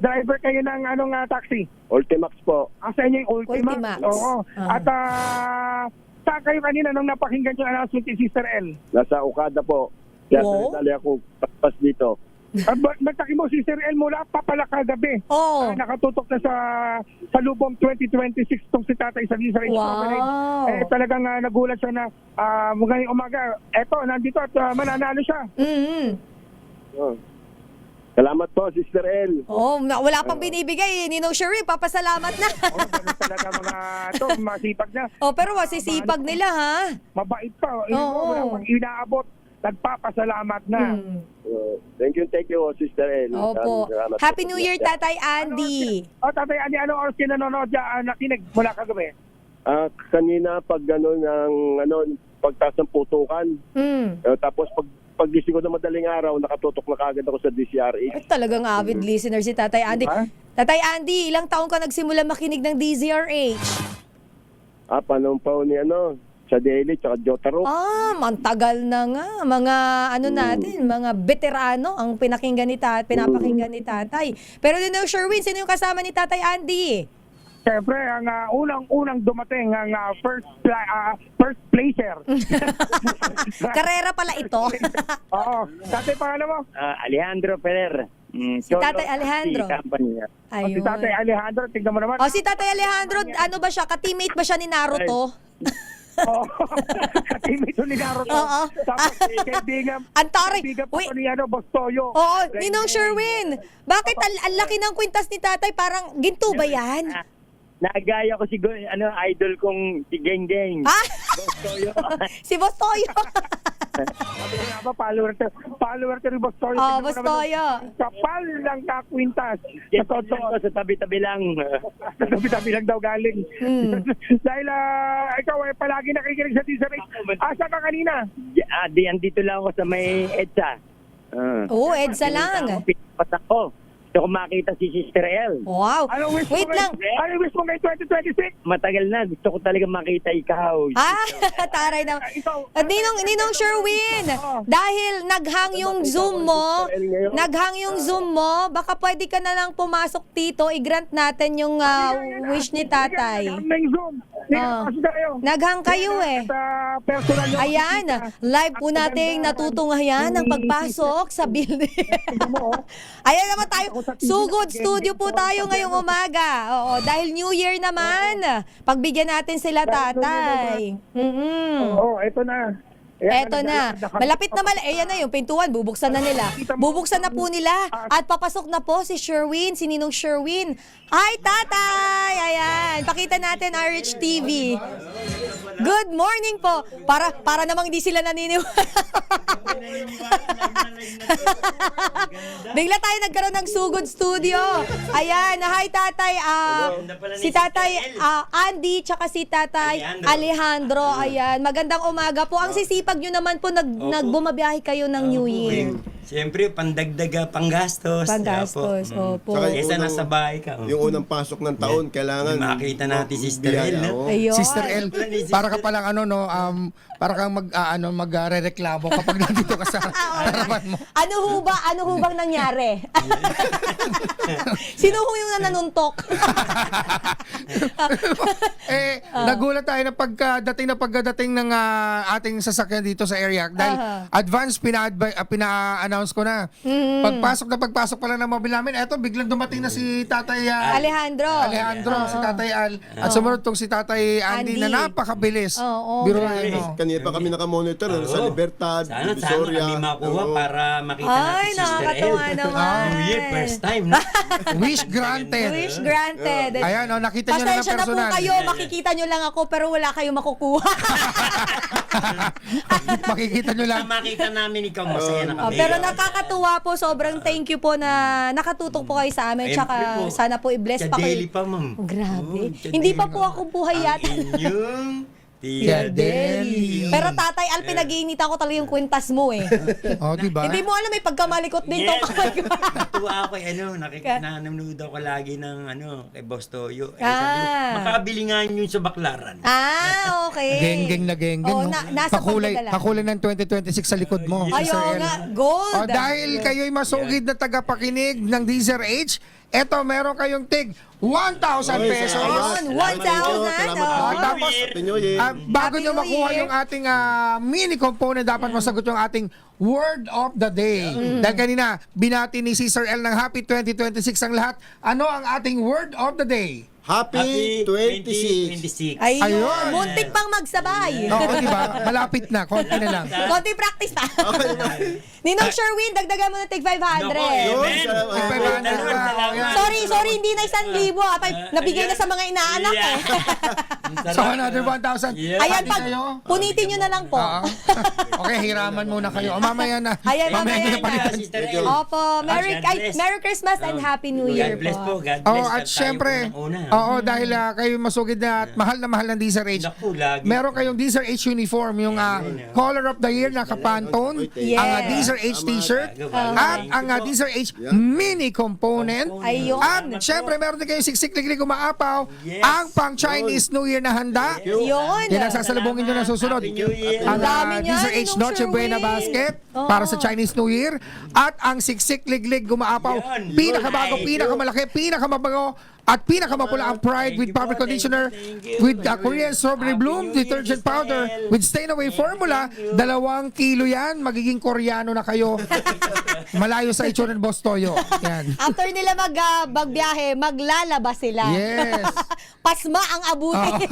Driver kayo ng taxi? Ultimax po. Sa inyo yung Ultimax? Ultimax. Oo. At saan kayo kanina nung napakinggan yung announcement ni Sister El? Nasa Okada po. Kaya Wow. dali ako papas dito. Nagtaki mo, Sister El, mula papala kagabi. Oh. Nakatutok na sa lubong 2026 tong si Tatay sa DZRH. Wow. Talagang nagulat siya na ngayong umaga, eto, nandito at mananalo siya. Oh. Salamat po, Sister El. Oh, wala pang binibigay. Ninong Sherwin, papasalamat na. Ganun talaga mga masipag na. Oh, pero masisipag nila, ha? Mabait pa. Oo. Pag inaabot, nagpapasalamat na. Thank you, Sister El. Opo. Salamat Happy po. New Year, Tatay Andy. Tatay Andy, anong oras ka nanonood dyan, nakinig mula kagabi? Kanina pag pagtaas ng putukan. Tapos paggising ko na madaling araw, nakatutok na kagad ako sa DZRH. Ay, talagang avid listener si Tatay Andy. Diba? Tatay Andy, ilang taon ka nagsimula makinig ng DZRH? Panahon pa ni sa Daily, tsaka Jotaro. Mantagal na nga. Mga natin, mga veterano ang pinapakinggan ni Tatay. Pero Ninong Sherwin, sino yung kasama ni Tatay Andy? Siyempre, ang unang dumating, ang first placer. Karera pala ito. Oo. Tatay, pangalan mo? Alejandro Ferrer. Si Tatay Alejandro. Si Tatay Alejandro, tignan mo naman. Si Tatay Alejandro, ano ba siya? Ka-teammate ba siya ni Naruto? Oo. Teammate ni Naruto. Oo. Tapos, kaibigan pa Wait. ni Boss Toyo. Oo, Ninong Sherwin. Bakit ang laki ng kwintas ni Tatay? Parang ginto ba yan? Nagaya ko si idol kong si Geng Geng. Si Boss Toyo. Follower to Boss Toyo. Oh, Tingnan mo Boss naman Toyo. yung Kapal ng kakwintas. Yan Sa totoo. sa tabi-tabi lang. Sa tabi-tabi lang daw galing. Dahil ikaw ay palagi nakikinig sa DZRH. Asa ka kanina? Andito lang ako sa may EDSA. Oo, EDSA lang. Patak ko. Gusto ko makita si Sister L. Wow. Anong wish Wait mo lang. Anong wish mo ngayon 2026? Matagal na. Gusto ko talaga makita ikaw. Taray na. Ikaw. Ninong Sherwin, dahil naghang yung Zoom mo, baka pwede ka na lang pumasok dito, i-grant natin yung wish ni tatay. May Zoom. Naghang kayo eh. Sa personal yung Ayan, live po nating natutunghayan ang pagpasok sa building. Ayan naman tayo. Sugod studio po tayo ngayong umaga. Oo, dahil New Year naman. Pagbigyan natin sila tatay. Oo, ito na. Eto na. Malapit na yan na yung pintuan. Bubuksan na nila. Bubuksan na po nila. At papasok na po si Sherwin, si Ninong Sherwin. Ay, tatay! Ayan. Pakita natin RH TV. Good morning po. Para namang hindi sila naniniwala. Bigla tayo nagkaroon ng sugod studio. Ayan. Hi, tatay. Si tatay Andy tsaka si tatay Alejandro. Ayan. Magandang umaga po. Ang sisipag nyo naman po, nagbumabiyahe kayo ng New Year. Siyempre, pandagdag, panggastos. Opo. Kesa nasa bahay ka. Yung unang pasok ng taon, kailangan makita natin si Sister L. Ayun. Sister L, para ka palang para kang magrereklamo kapag nandito ka sa harapan mo. Ano ho bang nangyari? Sino ho yung nanuntok? Nagulat tayo na pagdating ng ating sasakyan dito sa area dahil advance pina-announce ko na. Pagpasok pa lang ng mobile namin, eto biglang dumating na si Tatay Alejandro, si Tatay Al, at sumunod tong si Tatay Andy na napakabilis. Biro kanina pa kami nakamonitor sa Libertad, Sana Visoria. kami makuha para makita natin si Sister L. nakakatawa naman. New Year, first time. No? Wish granted. Wish granted. Ayan, nakita nyo na ng Pasensya na po personal. kayo, makikita nyo lang ako pero wala kayong makukuha. Makikita nyo lang. Makita namin ikaw, masaya na kami. Pero nakakatuwa po, sobrang thank you po na nakatutok po kayo sa amin. Tsaka sana po i-bless pa Daily kayo. pa, ma'am. Oh, grabe. Hindi pa po ako buhay yata. Inyong Tia Deli. Pero tatay Al, pinag-iinitan ko talaga yung kwintas mo eh. Diba? Hindi mo alam, may pagkamalikot din tong kamay ko. Natuwa ako nanonood ako lagi ng kay Boss Toyo. Sabi ko, makabili nga yun sa Baklaran. Okay. Geng-geng na geng-geng. Oh, nasa pagdadala. Pakulay ng 2026 sa likod mo. Ayaw Sister L. nga, gold. Dahil kayo'y masugid na tagapakinig ng DZRH, eto meron kayong tig 1,000 pesos. 1,000. Tapos, bago nyo makuha yung ating mini component, dapat masagot yung ating word of the day. Dahil kanina, binati ni Sister L ng Happy 2026 ang lahat. Ano ang ating word of the day? Happy 26. Ayun. Muntik pang magsabay. Oo, diba? Malapit na. Konti na lang. Konti practice pa. Ninong Sherwin, dagdagan mo na tig 500. Sorry, hindi na 1,000. Nabigay na sa mga inaanak eh. So, another 1,000. Ayan, punitin nyo na lang po. Okay, hiraman muna kayo. Mamaya na. Ayan, mamaya na palitan. Opo, Merry Christmas and Happy New Year God bless po. po. God bless. At syempre, dahil kayo masugid na at mahal ng DZRH. Meron kayong DZRH uniform, yung Color of the Year na Kapantone, ang DZRH t-shirt, at ang DZRH mini component. At syempre, meron din kayong siksik-liglig umaapaw, ang pang Chinese New Year na handa. Yun. Yan ang sasalubungin nyo na susunod. Ang DZRH Noche Buena Basket para sa Chinese New Year, at ang siksik-liglig umaapaw, pinakabago, pinakamalaki, pinakamabago, at pinakamapula ang Pride with Fabric Conditioner with Korean Strawberry Bloom Detergent Powder with Stain Away Formula. 2 kilo yan. Magiging Koreano na kayo. Malayo sa itsura ng Boss Toyo. Yan. After nila magbiyahe, maglalaba sila. Yes. Pasma ang abutin.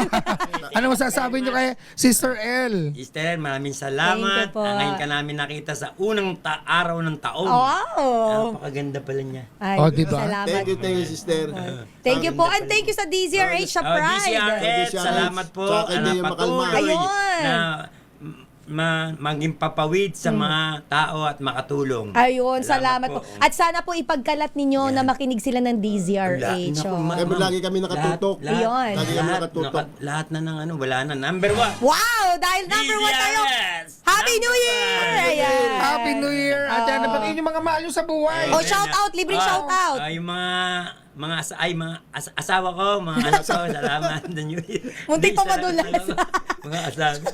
Ano masasabi nyo kay Sister L? Sister L, maraming salamat. Thank you po. Ngayon ka namin nakita sa unang araw ng taon. Wow. Napakaganda pala niya. Ay, diba? Salamat. Thank you, sister. Thank you po. And thank you sa DZRH sa Pride. DZRH, salamat po. Tsaka hindi yung makalma. Ayun. Na maging papawid sa mga tao at makatulong. Ayun, salamat po. po. At sana po ipagkalat ninyo na makinig sila ng DZRH. Naku, Oh. Kaya lagi kami nakatutok. Ayun. Lagi kami nakatutok. Lahat na ng wala na. Number 1. Wow! Dahil number 1 tayo. Happy New Year! Ayan. Happy New Year! At yan, nabatiin yung mga mahal nyo sa buhay. Oh, shout out, libreng shout out. Yung mga asawa ko, mga anak ko, salamat sa New Year. Muntik pa Isa lang, madulas. isa lang po. Mga asawa.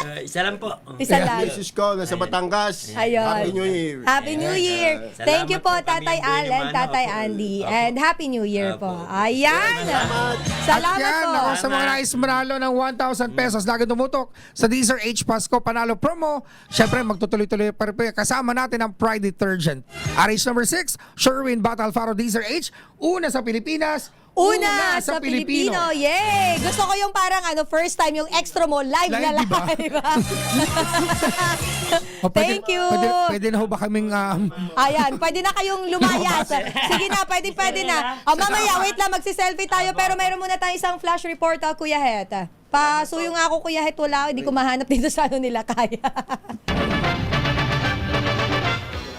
Isa lang po. Isa lang. Jesus ko, nasa Batangas. Ayun. Happy New Year. Happy New Year. Salamat Thank you po, po kami, Tatay Buhay Allen, naman, Tatay opo. Andy. Opo. And Happy New Year po. Opo. Ayan. At Salamat yan, po. ako sa mga nais manalo ng 1,000 pesos, lagi tumutok sa DZRH Pasko Panalo Promo. Siyempre, magtutuloy-tuloy pa rin po yan. Kasama natin ang Pride Detergent. RH number 6, Sherwin Bata Alfaro DZRH. Una sa Pilipinas, Una sa Pilipino. Yay! Gusto ko yung parang first time yung extra mo live na Live, di ba? live. O, Thank you. Pwede na ho ba kaming... Ayan, pwede na kayong lumayas. Sige na, pwede na. Mamaya, wait lang, magsiselfie tayo. Pero mayroon muna tayong isang flash report, Kuya Het. Pasuyo nga ako, Kuya Het. Wala, hindi ko mahanap dito sa nila kaya.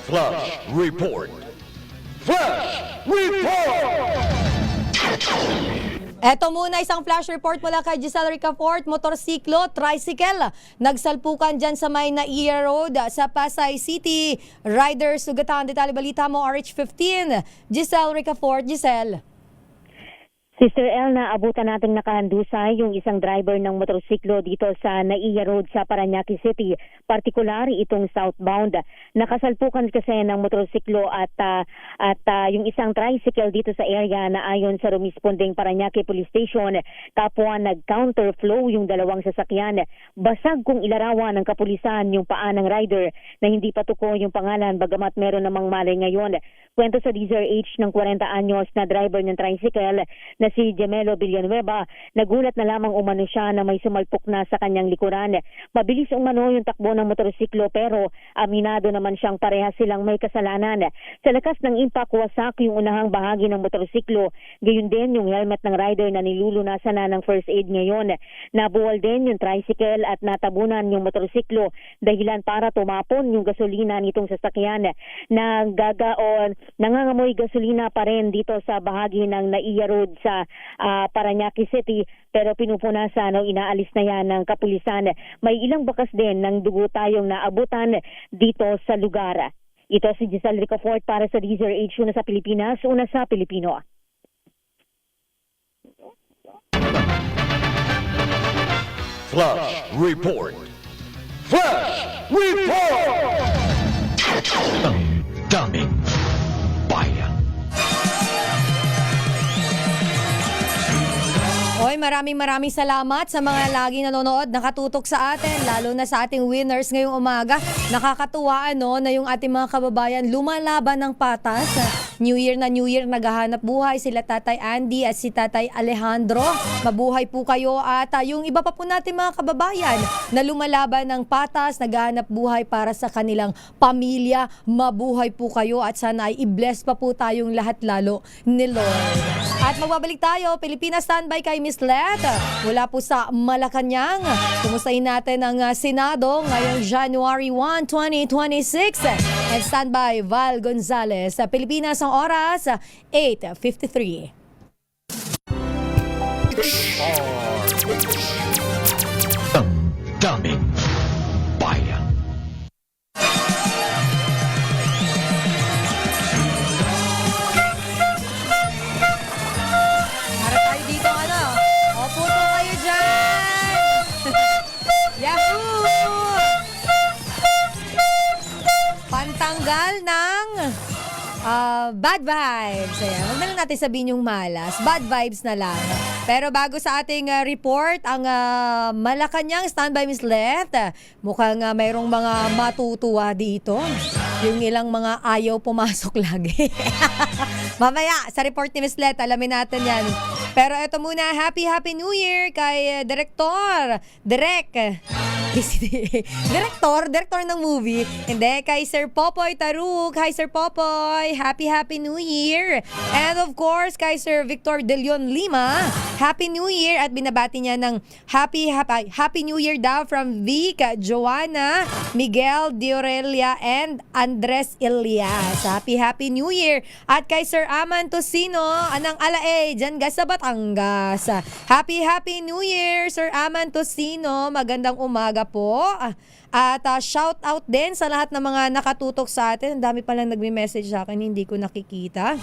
Flash Report. Flash Report! Eto muna isang flash report mula kay Giselle Ricafort, motorsiklo, tricycle. Nagsalpukan dyan sa may Naiya Road sa Pasay City. Rider sugatan. Detalye balita mo, RH15. Giselle Ricafort. Giselle. Sister El, naabutan nating nakahandusay yung isang driver ng motorsiklo dito sa Naiya Road sa Parañaque City. Partikular itong southbound. Nakasalpukan kasi ng motorsiklo at yung isang tricycle dito sa area na ayon sa rumisponding Parañaque Police Station, kapwa nag-counterflow yung dalawang sasakyan. Basag kung ilarawan ng kapulisan yung paa ng rider na hindi patuko yung pangalan bagamat meron namang malay ngayon. Kwento sa DZRH ng 40 anyos na driver ng tricycle na si Gemelo Villanueva, nagulat na lamang umano siya na may sumalpok na sa kanyang likuran. Mabilis umano yung takbo ng motorsiklo pero aminado naman siyang parehas silang may kasalanan. Sa lakas ng impact, wasak yung unahang bahagi ng motorsiklo. Gayon din yung helmet ng rider na nilulunasan na ng first aid ngayon. Nabuwal din yung tricycle at natabunan yung motorsiklo dahilan para tumapon yung gasolina nitong sasakyan. Nangangamoy gasolina pa rin dito sa bahagi ng Naiya Road sa Parañaque City pero pinupunasan o inaalis na yan ng kapulisan. May ilang bakas din ng dugo tayong naabutan dito sa lugar. Ito si Giselle Ricafort para sa DZRH, una sa Pilipinas, una sa Pilipino. Flash Report. Flash Report! Ang daming bayan. Hoy, maraming salamat sa mga laging nanonood, nakatutok sa atin, lalo na sa ating winners ngayong umaga. Nakakatuwa na yung ating mga kababayan lumalaban ng patas. New Year na New Year, naghahanap buhay sila Tatay Andy at si Tatay Alejandro. Mabuhay po kayo at yung iba pa po natin mga kababayan na lumalaban ng patas, naghahanap buhay para sa kanilang pamilya. Mabuhay po kayo at sana ay i-bless pa po tayong lahat lalo ni Lord. At magbabalik tayo, Pilipinas standby kay Miss Let. Mula po sa Malacanang, kumustahin natin ang Senado ngayong January 1, 2026. And standby Val Gonzalez. Sa Pilipinas ang oras, 8:53. Ang daming bayan. Para tayo dito opo po kayo dyan. Yahoo! Pantanggal ng bad vibes. Ayan. Huwag na lang natin sabihin yung malas. Bad vibes na lang. Pero bago sa ating report, ang Malacanang standby Miss Let, mukhang mayroong mga matutuwa dito. Yung ilang mga ayaw pumasok lagi. Mamaya, sa report ni Miss Let, alamin natin yan. Pero ito muna, Happy New Year kay Director ng movie. Hindi, kay Sir Popoy Taruk. Hi, Sir Popoy. Happy New Year. And of course, kay Sir Victor De Leon Lima. Happy New Year. At binabati niya ng Happy New Year daw from Vic, Joanna, Miguel Diorelia, and Andres Elias. Happy New Year. At kay Sir Aman Tosino, anang alae, dyan ga sa Batangas. Happy New Year, Sir Aman Tosino. Magandang umaga po. At shout out din sa lahat ng mga nakatutok sa atin. Ang dami palang nagme-message sa akin, hindi ko nakikita.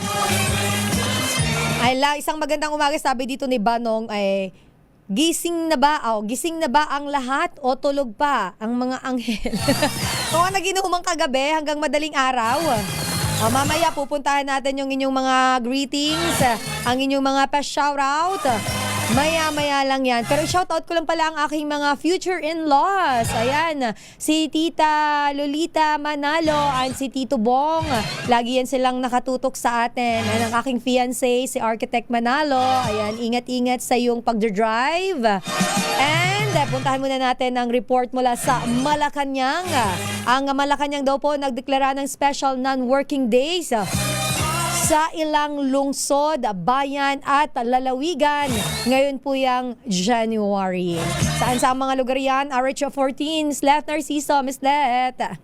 Isang magandang umaga, sabi dito ni Banong ay gising na ba ang lahat o tulog pa ang mga anghel? O naginumang kagabi hanggang madaling araw. Mamaya pupuntahan natin yung inyong mga greetings, ang inyong mga pa-shoutout. Maya-maya lang yan. Pero shoutout ko lang pala ang aking mga future in-laws. Ayan, si Tita Lolita Manalo and si Tito Bong. Lagi yan silang nakatutok sa atin. And ang aking fiancé, si Architect Manalo. Ayan, ingat-ingat sa iyong pag-drive. And puntahan muna natin ang report mula sa Malacanang. Ang Malacanang daw po nagdeklara ng special non-working days sa ilang lungsod, bayan at lalawigan. Ngayon po yung January. Saan sa mga lugar yan? RH14, Slet Narciso, Miss Let.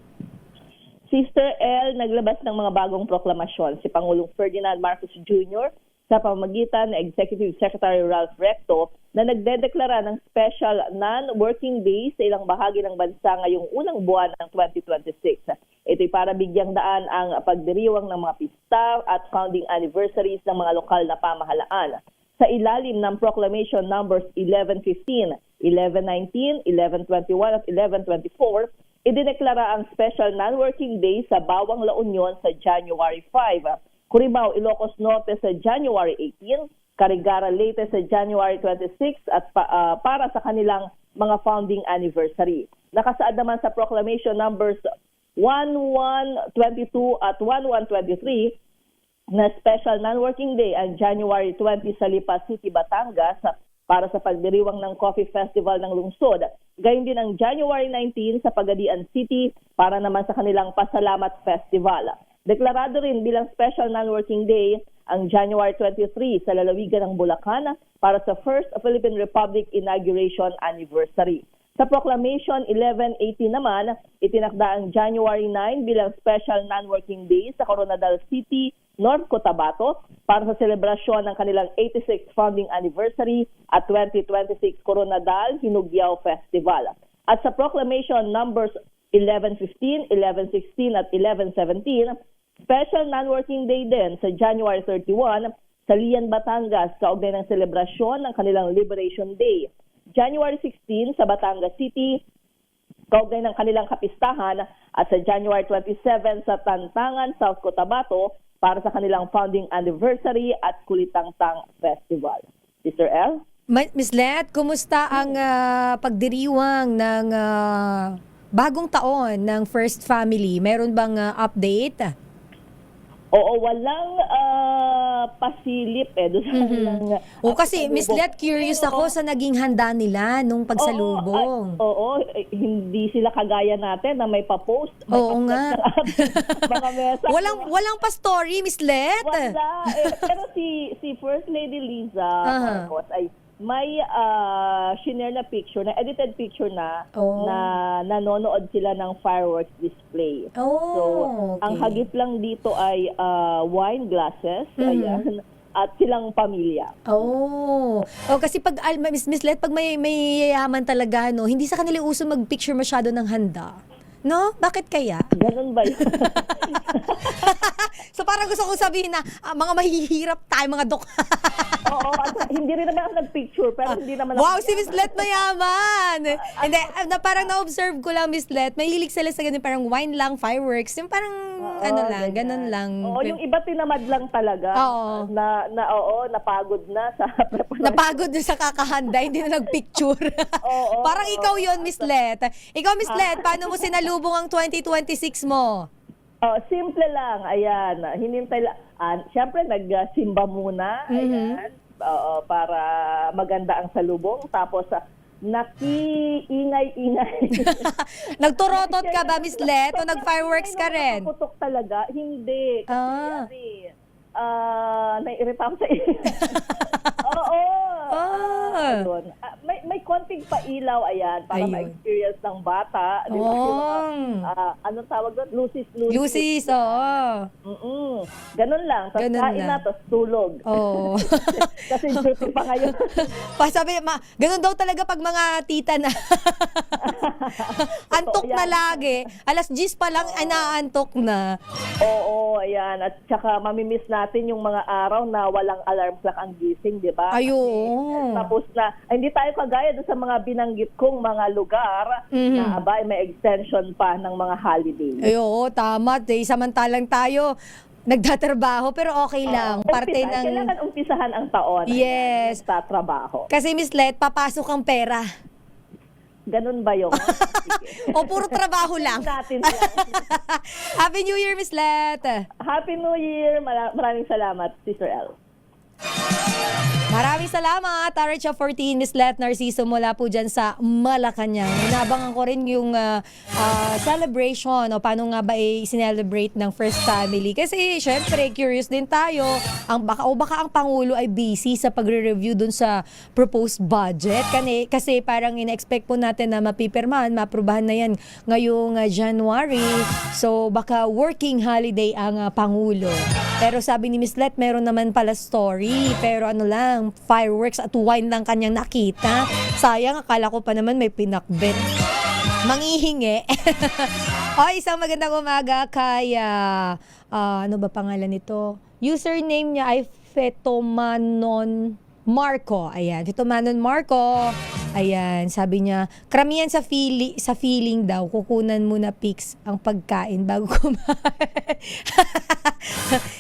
Sister L, naglabas ng mga bagong proklamasyon si Pangulong Ferdinand Marcos Jr. sa pamamagitan ng Executive Secretary Ralph Recto na nagdedeklara ng special non-working days sa ilang bahagi ng bansa ngayong unang buwan ng 2026. Ito'y para bigyang daan ang pagdiriwang ng mga pista at founding anniversaries ng mga lokal na pamahalaan. Sa ilalim ng Proclamation Numbers 1115, 1119, 1121 at 1124, idineklara ang special non-working days sa Bawang La Union sa January 5, Curimaao, Ilocos Norte sa January 18, Carigara, Leyte sa January 26 at para sa kanilang mga founding anniversary. Nakasaad naman sa Proclamation Numbers 1122 at 1123 na special non-working day ang January 20 sa Lipa City, Batangas para sa pagdiriwang ng Coffee Festival ng lungsod. Gayun din ang January 19 sa Pagadian City para naman sa kanilang Pasalamat Festival. Deklarado rin bilang special non-working day ang January 23 sa lalawigan ng Bulacan para sa First Philippine Republic Inauguration Anniversary. Sa Proclamation 1180 naman, itinakda ang January 9 bilang special non-working day sa Coronadal City, North Cotabato para sa selebrasyon ng kanilang 86th founding anniversary at 2026 Coronadal Hinugyaw Festival. At sa Proclamation Numbers 1115, 1116 at 1117, special non-working day din sa January 31 sa Lian, Batangas kaugnay ng selebrasyon ng kanilang Liberation Day. January 16 sa Batangas City kaugnay ng kanilang kapistahan at sa January 27 sa Tantangan, South Cotabato para sa kanilang founding anniversary at Kulitangtang Festival. Sister L? Miss Let, kumusta ang pagdiriwang ng bagong taon ng First Family? Meron bang update? Oo, walang pasilip doon sa kanilang... kasi Miss Let, curious ako sa naging handa nila nung pagsalubong. Oo, hindi sila kagaya natin na may pa-post. Oo nga. Mga message. Walang pa-story, Miss Let? Wala. Pero si First Lady Liza Marcos ay may shinare na picture, na edited picture na nanonood sila ng fireworks display. So, ang hagip lang dito ay wine glasses, ayan, at silang pamilya. Kasi pag Miss Let, pag may yayaman talaga, no, hindi sa kanila uso mag-picture masyado ng handa. No? Bakit kaya? Ganun ba yun? So parang gusto kong sabihin na mga mahihirap tayo, mga dok. Oo, hindi rin naman ako nag-picture, pero hindi naman wow, si Miss Let mayaman! Hindi, parang na-observe ko lang, Miss Let, mahilig sila sa ganun, parang wine lang, fireworks, yung parang ganun lang. Oo, yung iba tinamad lang talaga. Oo. Napagod na sa napagod na sa kakahanda, hindi na nag-picture. Parang ikaw yon, Miss Let. Ikaw, Miss Let, paano mo sinalubong ang 2026 mo? Oh, simple lang. Ayan, hinintay lang. Siyempre, nagsimba muna. Ayan. Para maganda ang salubong. Tapos, nakiingay-ingay. Nagturotot ka ba, Miss Let? O nag-fireworks ka rin? Nakaputok talaga. Hindi. Kasi, naiirita ako sa iyo. Oo. Ayun. May konting pailaw, ayan, para ma-experience ng bata. Di ba? Anong tawag doon? Lucis. Lucis, oo. Ganun lang. Tapos kain na, tapos tulog. Oo. Kasi duty pa ngayon. Sabi, ganun daw talaga pag mga tita na. Antok na lagi. Alas 10 pa lang, naantok na. Oo, ayan. At saka mamimiss natin yung mga araw na walang alarm clock ang gising, di ba? Ayun. Tapos na, hindi tayo kagaya doon sa mga binanggit kong mga lugar na may extension pa ng mga holiday. Oo, tama. Samantalang tayo, nagtatrabaho pero okay lang. Parte ng... Kailangan umpisahan ang taon. Yes. Nagtatrabaho. Kasi Miss Let, papasok ang pera. Ganun ba yun? O puro trabaho lang? Happy New Year, Miss Let! Happy New Year! Maraming salamat, Sister L. Maraming salamat, RH 14, Miss Let Narciso mula po dyan sa Malacanang. Inabangan ko rin yung celebration o paano nga ba i-celebrate ng first family. Kasi syempre, curious din tayo. Baka ang Pangulo ay busy sa pagre-review dun sa proposed budget. Kasi parang ina-expect po natin na mapipirmahan, maaprubahan na yan ngayong January. So baka working holiday ang Pangulo. Pero sabi ni Miss Let, meron naman pala story. Pero ano lang, fireworks at wine lang kanyang nakita. Sayang, akala ko pa naman may pinakbet. Manghihingi. Isang magandang umaga kay, ano ba pangalan nito? Username niya ay Fetomanon Marco. Ayan, Fetomanon Marco. Ayan, sabi niya, karamihan sa feeling daw, kukunan mo na pics ang pagkain bago kumain.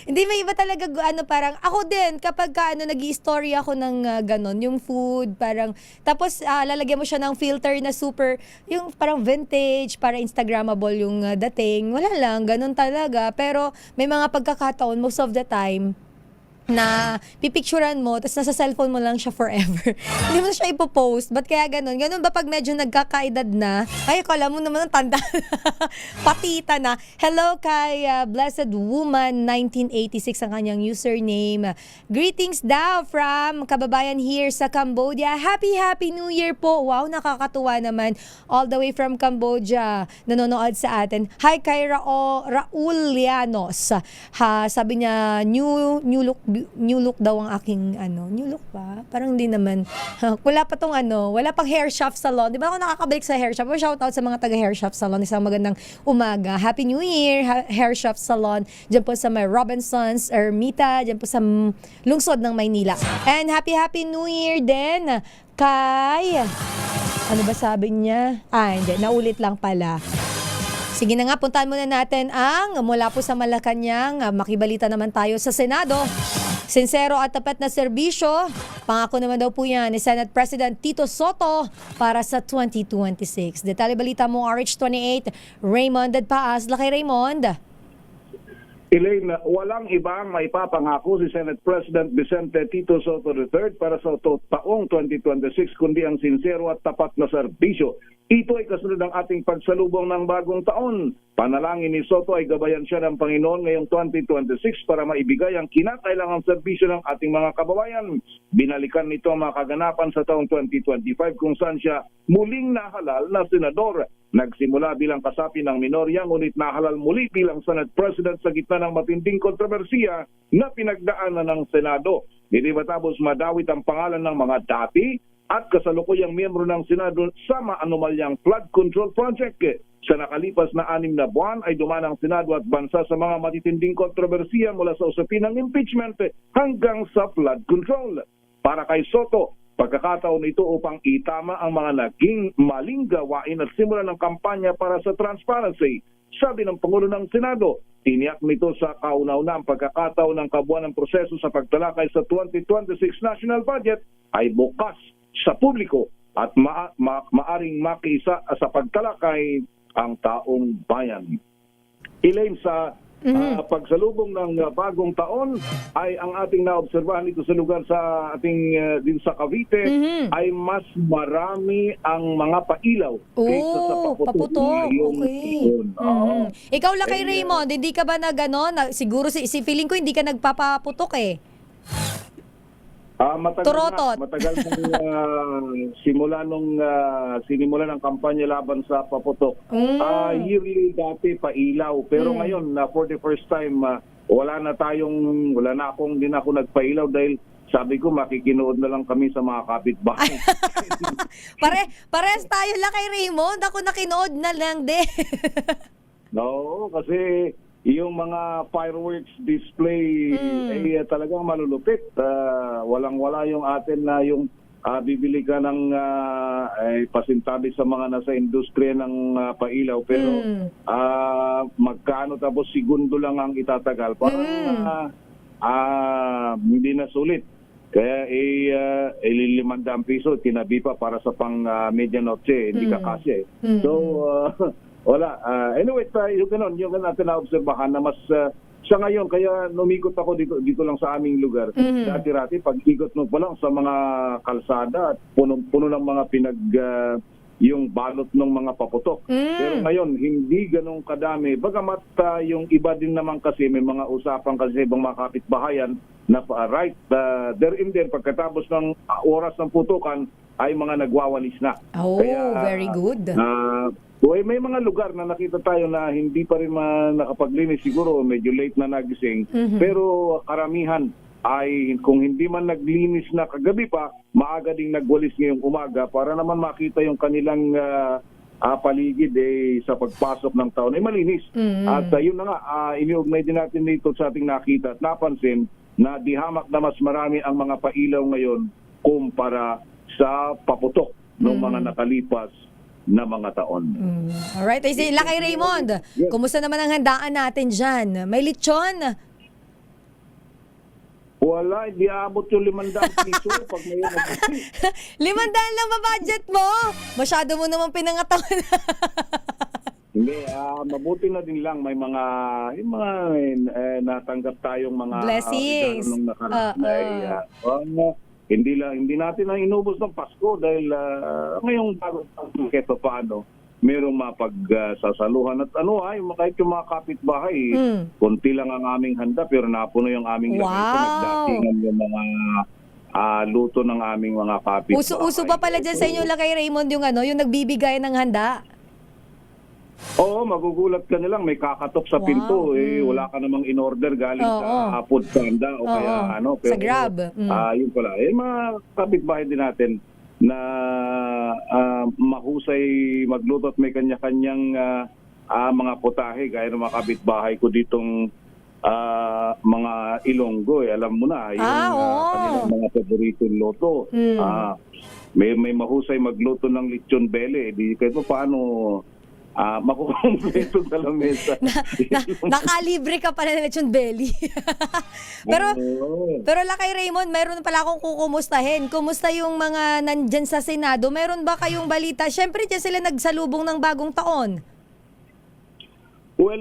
Hindi, may iba talaga, parang, ako din, kapag nag-i-story ako ng ganon, yung food, parang, tapos lalagyan mo siya ng filter na super, yung parang vintage, para Instagrammable yung dating, wala lang, ganon talaga. Pero, may mga pagkakataon, most of the time, na pipicturean mo, tapos nasa cellphone mo lang siya forever. Hindi mo na siya ipopost. Ba't kaya ganun? Ganun ba pag medyo nagkakaedad na? Ay, akala mo naman ang tanda. Patita na. Hello kay Blessed Woman 1986 ang kanyang username. Greetings daw from kababayan here sa Cambodia. Happy New Year po. Wow, nakakatuwa naman. All the way from Cambodia. Nanonood sa atin. Hi kay Raul Llanos. Sabi niya, new look daw ang aking new look ba? Parang hindi naman. Wala pa tong wala pang hair shop salon. Di ba ako nakakabalik sa hair shop? Shout out sa mga taga hair shop salon. Isang magandang umaga. Happy New Year, hair shop salon. Diyan po sa may Robinsons, Ermita, diyan po sa lungsod ng Maynila. And happy New Year din kay, ano ba sabi niya? Hindi, naulit lang pala. Sige na nga, puntahan muna natin ang mula po sa Malacanang. Makibalita naman tayo sa Senado. Sincero at tapat na serbisyo. Pangako naman daw po yan ni Senate President Tito Soto para sa 2026. Detalye balita mo, RH28, Raymond Dadpaas. Laki Raymond. Elaine, walang ibang may papangako si Senate President Vicente Tito Soto III para sa taong 2026 kundi ang sincero at tapat na serbisyo. Ito ay kasunod ng ating pagsalubong ng bagong taon. Panalangin ni Soto ay gabayan siya ng Panginoon ngayong 2026 para maibigay ang kinakailangang serbisyo ng ating mga kababayan. Binalikan nito ang mga kaganapan sa taong 2025 kung saan siya muling nahalal na senador. Nagsimula bilang kasapi ng minorya ngunit nahalal muli bilang Senate President sa gitna ng matinding kontrobersiya na pinagdaanan ng Senado. Hindi matapos madawit ang pangalan ng mga dati at kasalukuyang miyembro ng Senado sa maanumalyang flood control project. Sa nakalipas na 6 na buwan ay dumaan ang Senado at bansa sa mga matitinding kontrobersiya mula sa usapin ng impeachment hanggang sa flood control. Para kay Soto, pagkakataon ito upang itama ang mga naging maling gawain at simulan ng kampanya para sa transparency. Sabi ng Pangulo ng Senado, tiniyak nito sa kauna-una ang pagkakataon ng kabuuan ng proseso sa pagtalakay sa 2026 national budget ay bukas sa publiko at maaring makiisa sa pagtalakay ang taong bayan. Elaine, sa pagsalubong ng bagong taon ay ang ating naobserbahan dito sa lugar sa ating din sa Cavite ay mas marami ang mga pailaw kaysa sa paputok ngayong taon. Ikaw lang kay Raymond, hindi ka ba siguro si feeling ko hindi ka nagpapaputok eh. Matagal nang sinimula ng kampanya laban sa paputok. Yearly dati pailaw, pero ngayon for the first time wala na ako nagpailaw dahil sabi ko makikinood na lang kami sa mga kapitbahay. Pares tayo lang kay Raymond, ako nakinood na lang din. No, kasi yung mga fireworks display ay talagang malulupit. Walang-wala yung atin na yung bibili ka ng pasintabi sa mga nasa industriya ng pailaw. Pero magkano tapos segundo lang ang itatagal. Parang hindi na sulit. Kaya limandang piso, tinabi pa para sa pang medianoche, hindi ka kasi. So, wala. Anyway, yung ganun natin na-obserbahan na mas sa ngayon, kaya numikot ako dito lang sa aming lugar. Dati-rati, pag ikot mo pa lang sa mga kalsada at puno ng mga yung balot ng mga paputok. Pero ngayon, hindi ganun kadami. Bagamat yung iba din naman kasi, may mga usapan kasi ibang mga kapitbahayan na there and then, pagkatapos ng oras ng putukan, ay mga nagwawalis na. Very good. May mga lugar na nakita tayo na hindi pa rin nakapaglinis, siguro medyo late na nagising, pero karamihan ay kung hindi man naglinis na kagabi pa, maaga ding nagwalis ngayong umaga para naman makita yung kanilang paligid sa pagpasok ng taon ay malinis. At yun na nga, iniugnay din natin dito sa ating nakita at napansin na dihamak na mas marami ang mga pailaw ngayon kumpara sa paputok ng mga nakalipas na mga taon. Alright, ay sila kay Raymond. Kumusta naman ang handaan natin dyan? May lechon? Wala, hindi abot yung 500 piso pag may 500 lang ba budget mo? Masyado mo naman pinangatawan. Hindi, mabuti na din lang may mga natanggap tayong mga blessings. Hindi natin na inubos ng Pasko dahil ngayong bagong kahit paano mayroong mapagsasaluhan at kahit yung mga kapitbahay konti lang ang aming handa pero napuno yung aming nagdatingan yung mga luto ng aming mga kapitbahay. Uso ba pala dyan sa inyo lang kay Raymond yung yung nagbibigay ng handa? Oo, magugulat ka na lang, may kakatok sa pinto, wala ka namang in-order galing sa Food Panda o kaya pero, sa Grab. Yun pala, mga kapitbahay din natin na mahusay magluto at may kanya-kanyang mga putahe, gaya ng mga kapitbahay ko ditong mga Ilonggo, alam mo na, yung kanilang mga paboritong luto. May mahusay magluto ng lechon bele, di kahit paano makukumpleto sa lamesa. Nakalibre ka pala ng lechon belly. pero lakay Raymond, mayroon pala akong kukumustahin. Kumusta yung mga nandyan sa Senado? Mayroon ba kayong balita? Siyempre, dyan sila nagsalubong ng bagong taon. Well,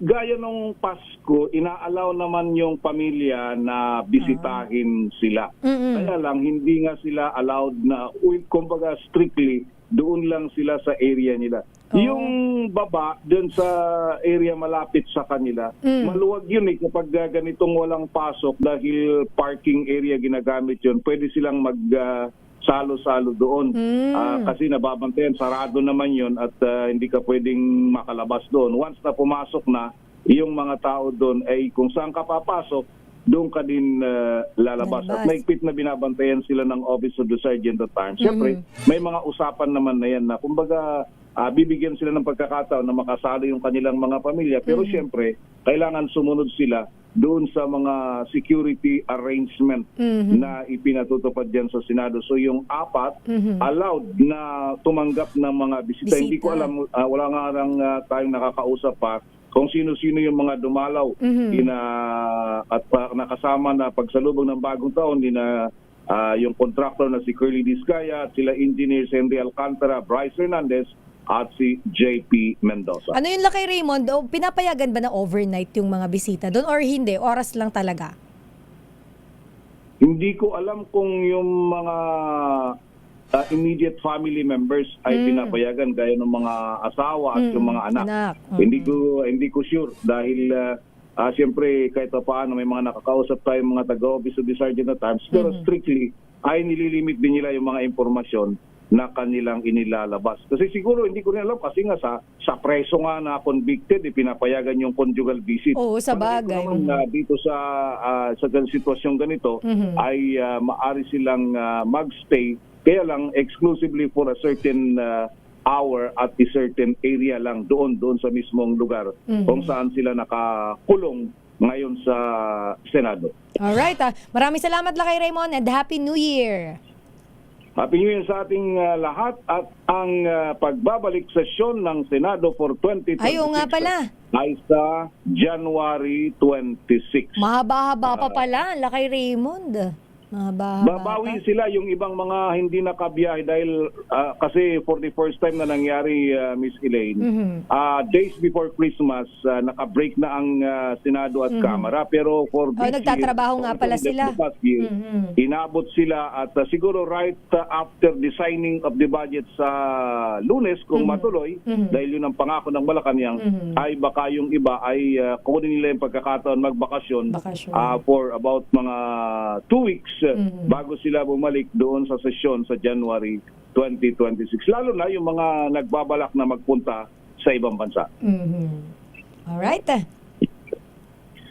gaya nung Pasko, inaalaw naman yung pamilya na bisitahin sila. Kaya lang, hindi nga sila allowed na, kumbaga strictly, doon lang sila sa area nila. Yung baba, doon sa area malapit sa kanila, maluwag yun kapag ganitong walang pasok dahil parking area ginagamit yun, pwede silang salo-salo doon. Kasi nababantayan, sarado naman yun at hindi ka pwedeng makalabas doon. Once na pumasok na, yung mga tao doon ay kung saan ka papasok, doon ka din lalabas. At maigpit na binabantayan sila ng Office of the Sergeant at times. Siyempre, may mga usapan naman na yan na kumbaga bibigyan sila ng pagkakataon na makasalo yung kanilang mga pamilya. Pero siyempre, kailangan sumunod sila doon sa mga security arrangement na ipinatutupad dyan sa Senado. So yung 4 allowed na tumanggap ng mga bisita. Hindi ko alam, wala nga lang tayong nakakausap pa kung sino-sino yung mga dumalaw at nakasama na pagsalubong ng bagong taon, yung contractor na si Curly Discaya at sila engineers Henry Alcantara, Bryce Hernandez, at si JP Mendoza. Ano yung Lakay Raymond? Pinapayagan ba na overnight yung mga bisita doon or hindi? Oras lang talaga? Hindi ko alam kung yung mga immediate family members ay pinapayagan gaya ng mga asawa at yung mga anak. Hindi ko sure dahil siyempre kahit paano may mga nakakausap tayo mga taga-office of the Sergeant at Arms, pero strictly ay nililimit din nila yung mga impormasyon na kanilang inilalabas. Kasi siguro hindi ko rin alam kasi nga sa preso nga na convicted, pinapayagan yung conjugal visit. Oo, sa bagay. Dito sa sitwasyong ganito ay maari silang magstay, kaya lang exclusively for a certain hour at a certain area lang doon sa mismong lugar kung saan sila nakakulong ngayon sa Senado. Alright. Maraming salamat Lakay Raymond and Happy New Year! Happy New Year sa ating lahat at ang pagbabalik sesyon ng Senado for 2026 Ayaw nga pala. ay sa January 26. Mahaba-haba pa pala, Lakay Raymond. Babawi sila yung ibang mga hindi nakabiyahe dahil kasi for the first time na nangyari, Miss Elaine, days before Christmas, naka-break na ang Senado at Kamara. Pero for this nagtatrabaho nga pala sila. Inabot sila at siguro right after the signing of the budget sa Lunes, kung matuloy, dahil yun ang pangako ng Malacanang, ay baka yung iba ay kunin nila yung pagkakataon magbakasyon for about mga 2 weeks bago sila bumalik doon sa sesyon sa January 2026. Lalo na yung mga nagbabalak na magpunta sa ibang bansa. Alright.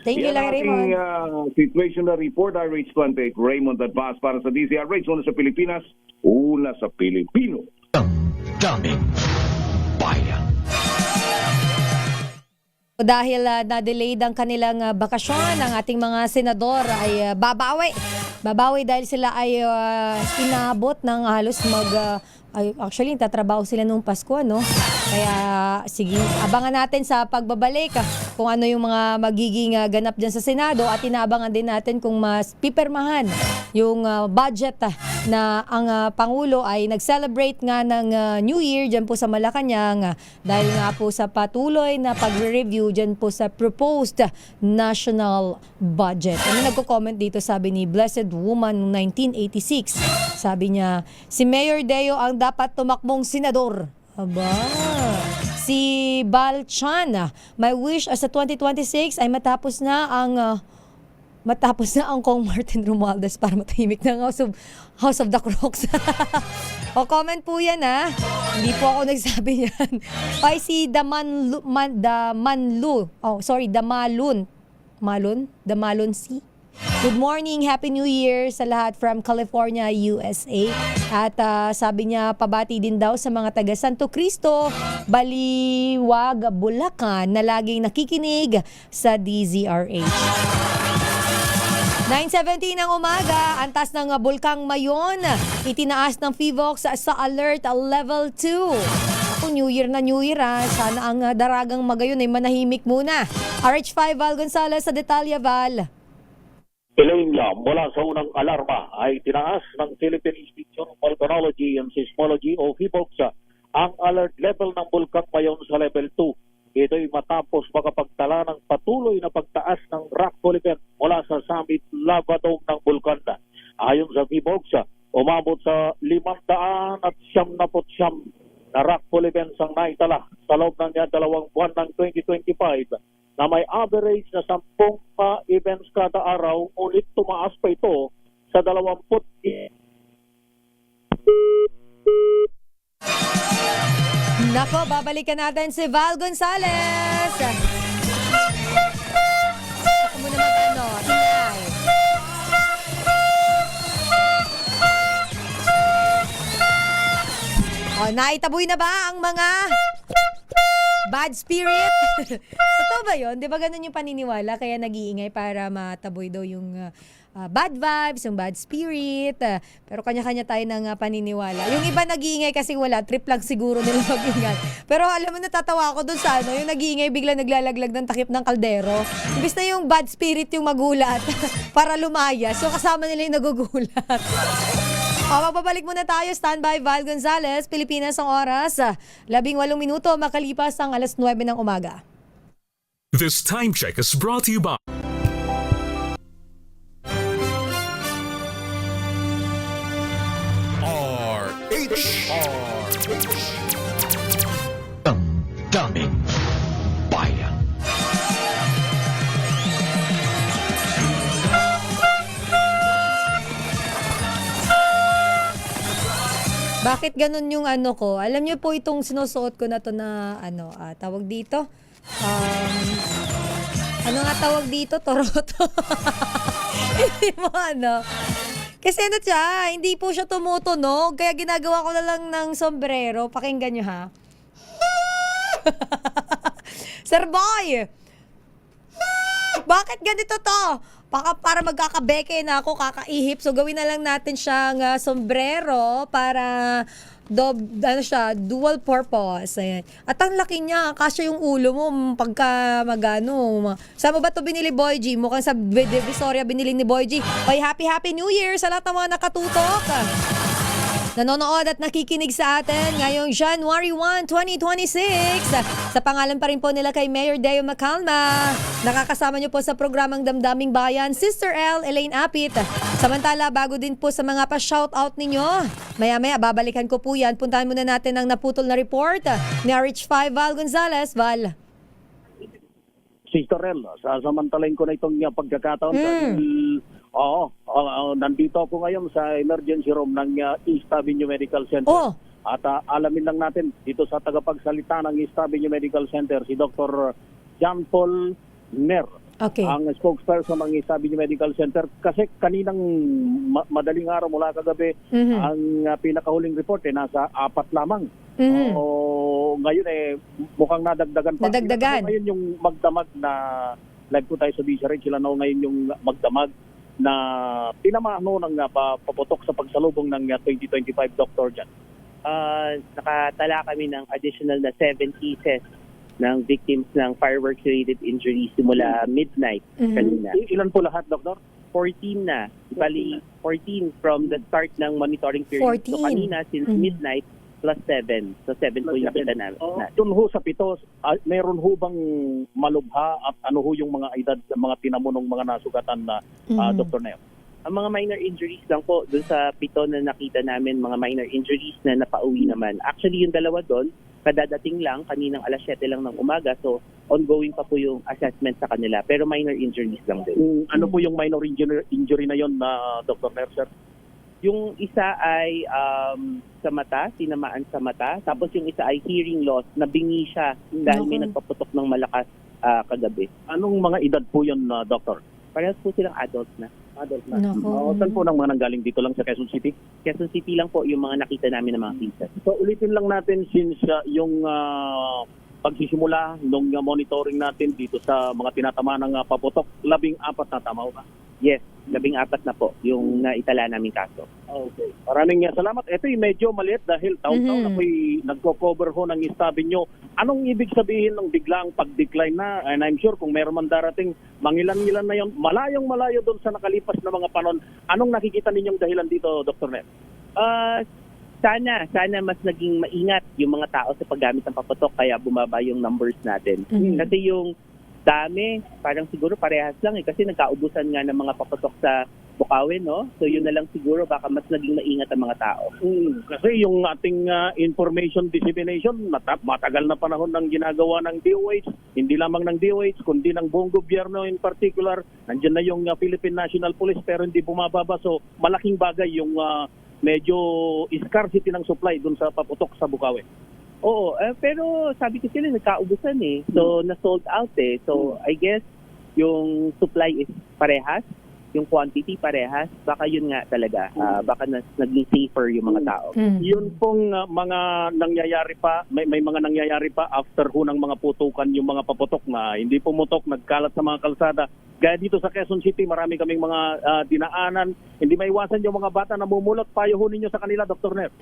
Thank you, Lakay Raymond. Situational report, RH28, Raymond Advance para sa DZRH, una sa Pilipinas, una sa Pilipino. Daming bayan. Dahil na-delayed ang kanilang bakasyon, ang ating mga senador ay babawi dahil sila ay inabot ng halos actually tatrabaho sila nung Pasko, no? Kaya sige, abangan natin sa pagbabalik kung ano yung mga magiging ganap dyan sa Senado at inaabangan din natin kung mas pipirmahan yung budget na ang Pangulo ay nag-celebrate nga ng New Year dyan po sa Malacanang dahil nga po sa patuloy na pag-review dyan po sa proposed national budget. Ano nagko-comment dito, sabi ni Blessed Woman 1986, sabi niya, si Mayor Deo ang dapat tumakbong senador. Aba. Si Balchan, my wish sa 2026 ay matapos na ang Kong Martin Romualdez para matahimik ng House of the Crooks. O comment po yan Hindi po ako nagsabi yan. Ay si Damalun C. Good morning, Happy New Year sa lahat from California, USA. At sabi niya, pabati din daw sa mga taga Santo Cristo, Baliwag, Bulacan na laging nakikinig sa DZRH. 9:17 ng umaga, antas ng Bulkang Mayon, itinaas ng PHIVOLCS sa Alert Level 2. New Year na New Year sana ang daragang Magayon ay manahimik muna. RH5 Val Gonzalez sa Detalya, Val. Elaine, mula sa unang alarma ay tinaas ng Philippine Institute of Volcanology and Seismology o PHIVOLCS ang alert level ng Bulkang Mayon sa level 2. Ito'y matapos makapagtala ng patuloy na pagtaas ng rockfall event mula sa summit lava dome ng bulkan. Ayon sa PHIVOLCS, umabot sa 579 na rockfall events ang naitala sa loob ng 2 buwan ng 2025 na may average na 10 events kada araw, ulit tumaas pa ito sa 20. Nako, babalikan natin si Val Gonzalez. Ako muna ingay. Naitaboy na ba ang mga bad spirit? Totoo ba yun? Di ba ganun yung paniniwala? Kaya nag-iingay para mataboy daw yung bad vibes, yung bad spirit. Pero kanya-kanya tayo ng paniniwala. Yung iba nag-iingay kasi wala. Trip lang siguro nila mag-ingay. Pero alam mo, natatawa ako dun sa yung nag-iingay bigla naglalaglag ng takip ng kaldero. Ibig na yung bad spirit yung magulat para lumaya. So kasama nila yung nagugulat. Magbabalik muna tayo. Standby, Val Gonzalez. Pilipinas ang oras. 18 minuto makalipas ang alas 9 ng umaga. This time check is brought to you by Damdaming Bayan. Bakit ganun yung ano ko? Alam niyo po itong sinusuot ko na to na tawag dito? Ano nga tawag dito? Toroto. Hindi mo Kasi siya, hindi po siya tumutunog. Kaya ginagawa ko na lang ng sombrero. Pakinggan nyo ha. Sir Boy! Bakit ganito to? Para magkakabeke na ako, kakaihip. So gawin na lang natin siyang sombrero para dual purpose. Ayan. At ang laki niya, kasya yung ulo mo pagka magano. Saan mo ba to binili, Boy G? Mukhang sa Divisoria binili ni Boy G. Hoy, happy New Year sa lahat ng mga nakatutok. Nanonood at nakikinig sa atin ngayong January 1, 2026. Sa pangalan pa rin po nila kay Mayor Deo Macalma. Nakakasama niyo po sa programang Damdaming Bayan, Sister L, Elaine Apit. Samantala, bago din po sa mga pa-shoutout ninyo, maya-maya babalikan ko po yan. Puntahan muna natin ang naputol na report ni RH5 Val Gonzalez. Val. Sister L, sasamantalain ko na itong pagkakataon dahil nandito ako ngayon sa emergency room ng East Avenue Medical Center. At alamin lang natin dito sa tagapagsalita ng East Avenue Medical Center, si Dr. John Paul Ner, ang spokesperson ng East Avenue Medical Center. Kasi kaninang madaling araw mula kagabi, ang pinakahuling report nasa 4 lamang. Ngayon mukhang nadagdagan pa. Ngayon yung magdamag na live po tayo sa BCRH, sila ngayon yung magdamag na pinamano ng paputok sa pagsalubong ng 2025 Dr. Jan. Nakatala kami ng additional na 7 cases ng victims ng fireworks-related injuries simula midnight kanina. Ilan po lahat, Doktor? 14 na. Bali, 14 from the start ng monitoring period. 14. So kanina, since midnight, plus 7. So 7 po yung nakita namin. Doon ho sa 7, meron ho bang malubha at ano ho yung mga edad, mga tinamunong mga nasugatan na Dr. Neo? Ang mga minor injuries lang po, doon sa 7 na nakita namin, mga minor injuries na napauwi naman. Actually, yung dalawa doon, kadadating lang, kaninang alas 7 lang ng umaga. So, ongoing pa po yung assessment sa kanila. Pero minor injuries lang din. Ano po yung minor injury na yon na Dr. Mercer? Yung isa ay sa mata, tinamaan sa mata. Tapos yung isa ay hearing loss, nabingi siya dahil may nagpaputok ng malakas kagabi. Anong mga edad po yun, Doctor? Parehas po silang adults na. Saan po nang mga nanggaling dito lang sa Quezon City? Quezon City lang po yung mga nakita namin ng mga cases. So ulitin lang natin since yung pagsisimula nung monitoring natin dito sa mga tinatama ng paputok, 14 na tama ba? Yes, 14 na po yung naitala naming kaso. Okay. Maraming salamat. Ito medyo maliit dahil taon-taon ako'y nagko-cover ho ng East Avenue. Anong ibig sabihin ng biglang pag-decline na? And I'm sure kung meron man darating, mangilan-ngilan na yon, malayong-malayo doon sa nakalipas na mga panon. Anong nakikita ninyong dahilan dito, Dr. Net? Sana mas naging maingat yung mga tao sa paggamit ng paputok kaya bumaba yung numbers natin. Kasi yung dami, parang siguro parehas lang kasi nagkaubusan nga ng mga paputok sa Bukawin, no? So yun na lang siguro baka mas naging maingat ang mga tao. Kasi yung ating information dissemination, matagal na panahon ng ginagawa ng DOH, hindi lamang ng DOH, kundi ng buong gobyerno in particular. Nandiyan na yung Philippine National Police pero hindi bumababa. So malaking bagay yung medyo scarcity ng supply dun sa paputok sa Bukawin. Oo, pero sabi ko sila nagkaubusan So na-sold out So I guess yung supply is parehas, yung quantity parehas, baka yun nga talaga, baka naging safer yung mga tao. Yun pong mga nangyayari pa, may mga nangyayari pa after ho ng mga putukan yung mga paputok na hindi pumutok, nagkalat sa mga kalsada. Gaya dito sa Quezon City, marami kaming mga dinaanan. Hindi maiwasan yung mga bata na mumulot. Payo ho ninyo sa kanila, Dr. Ner.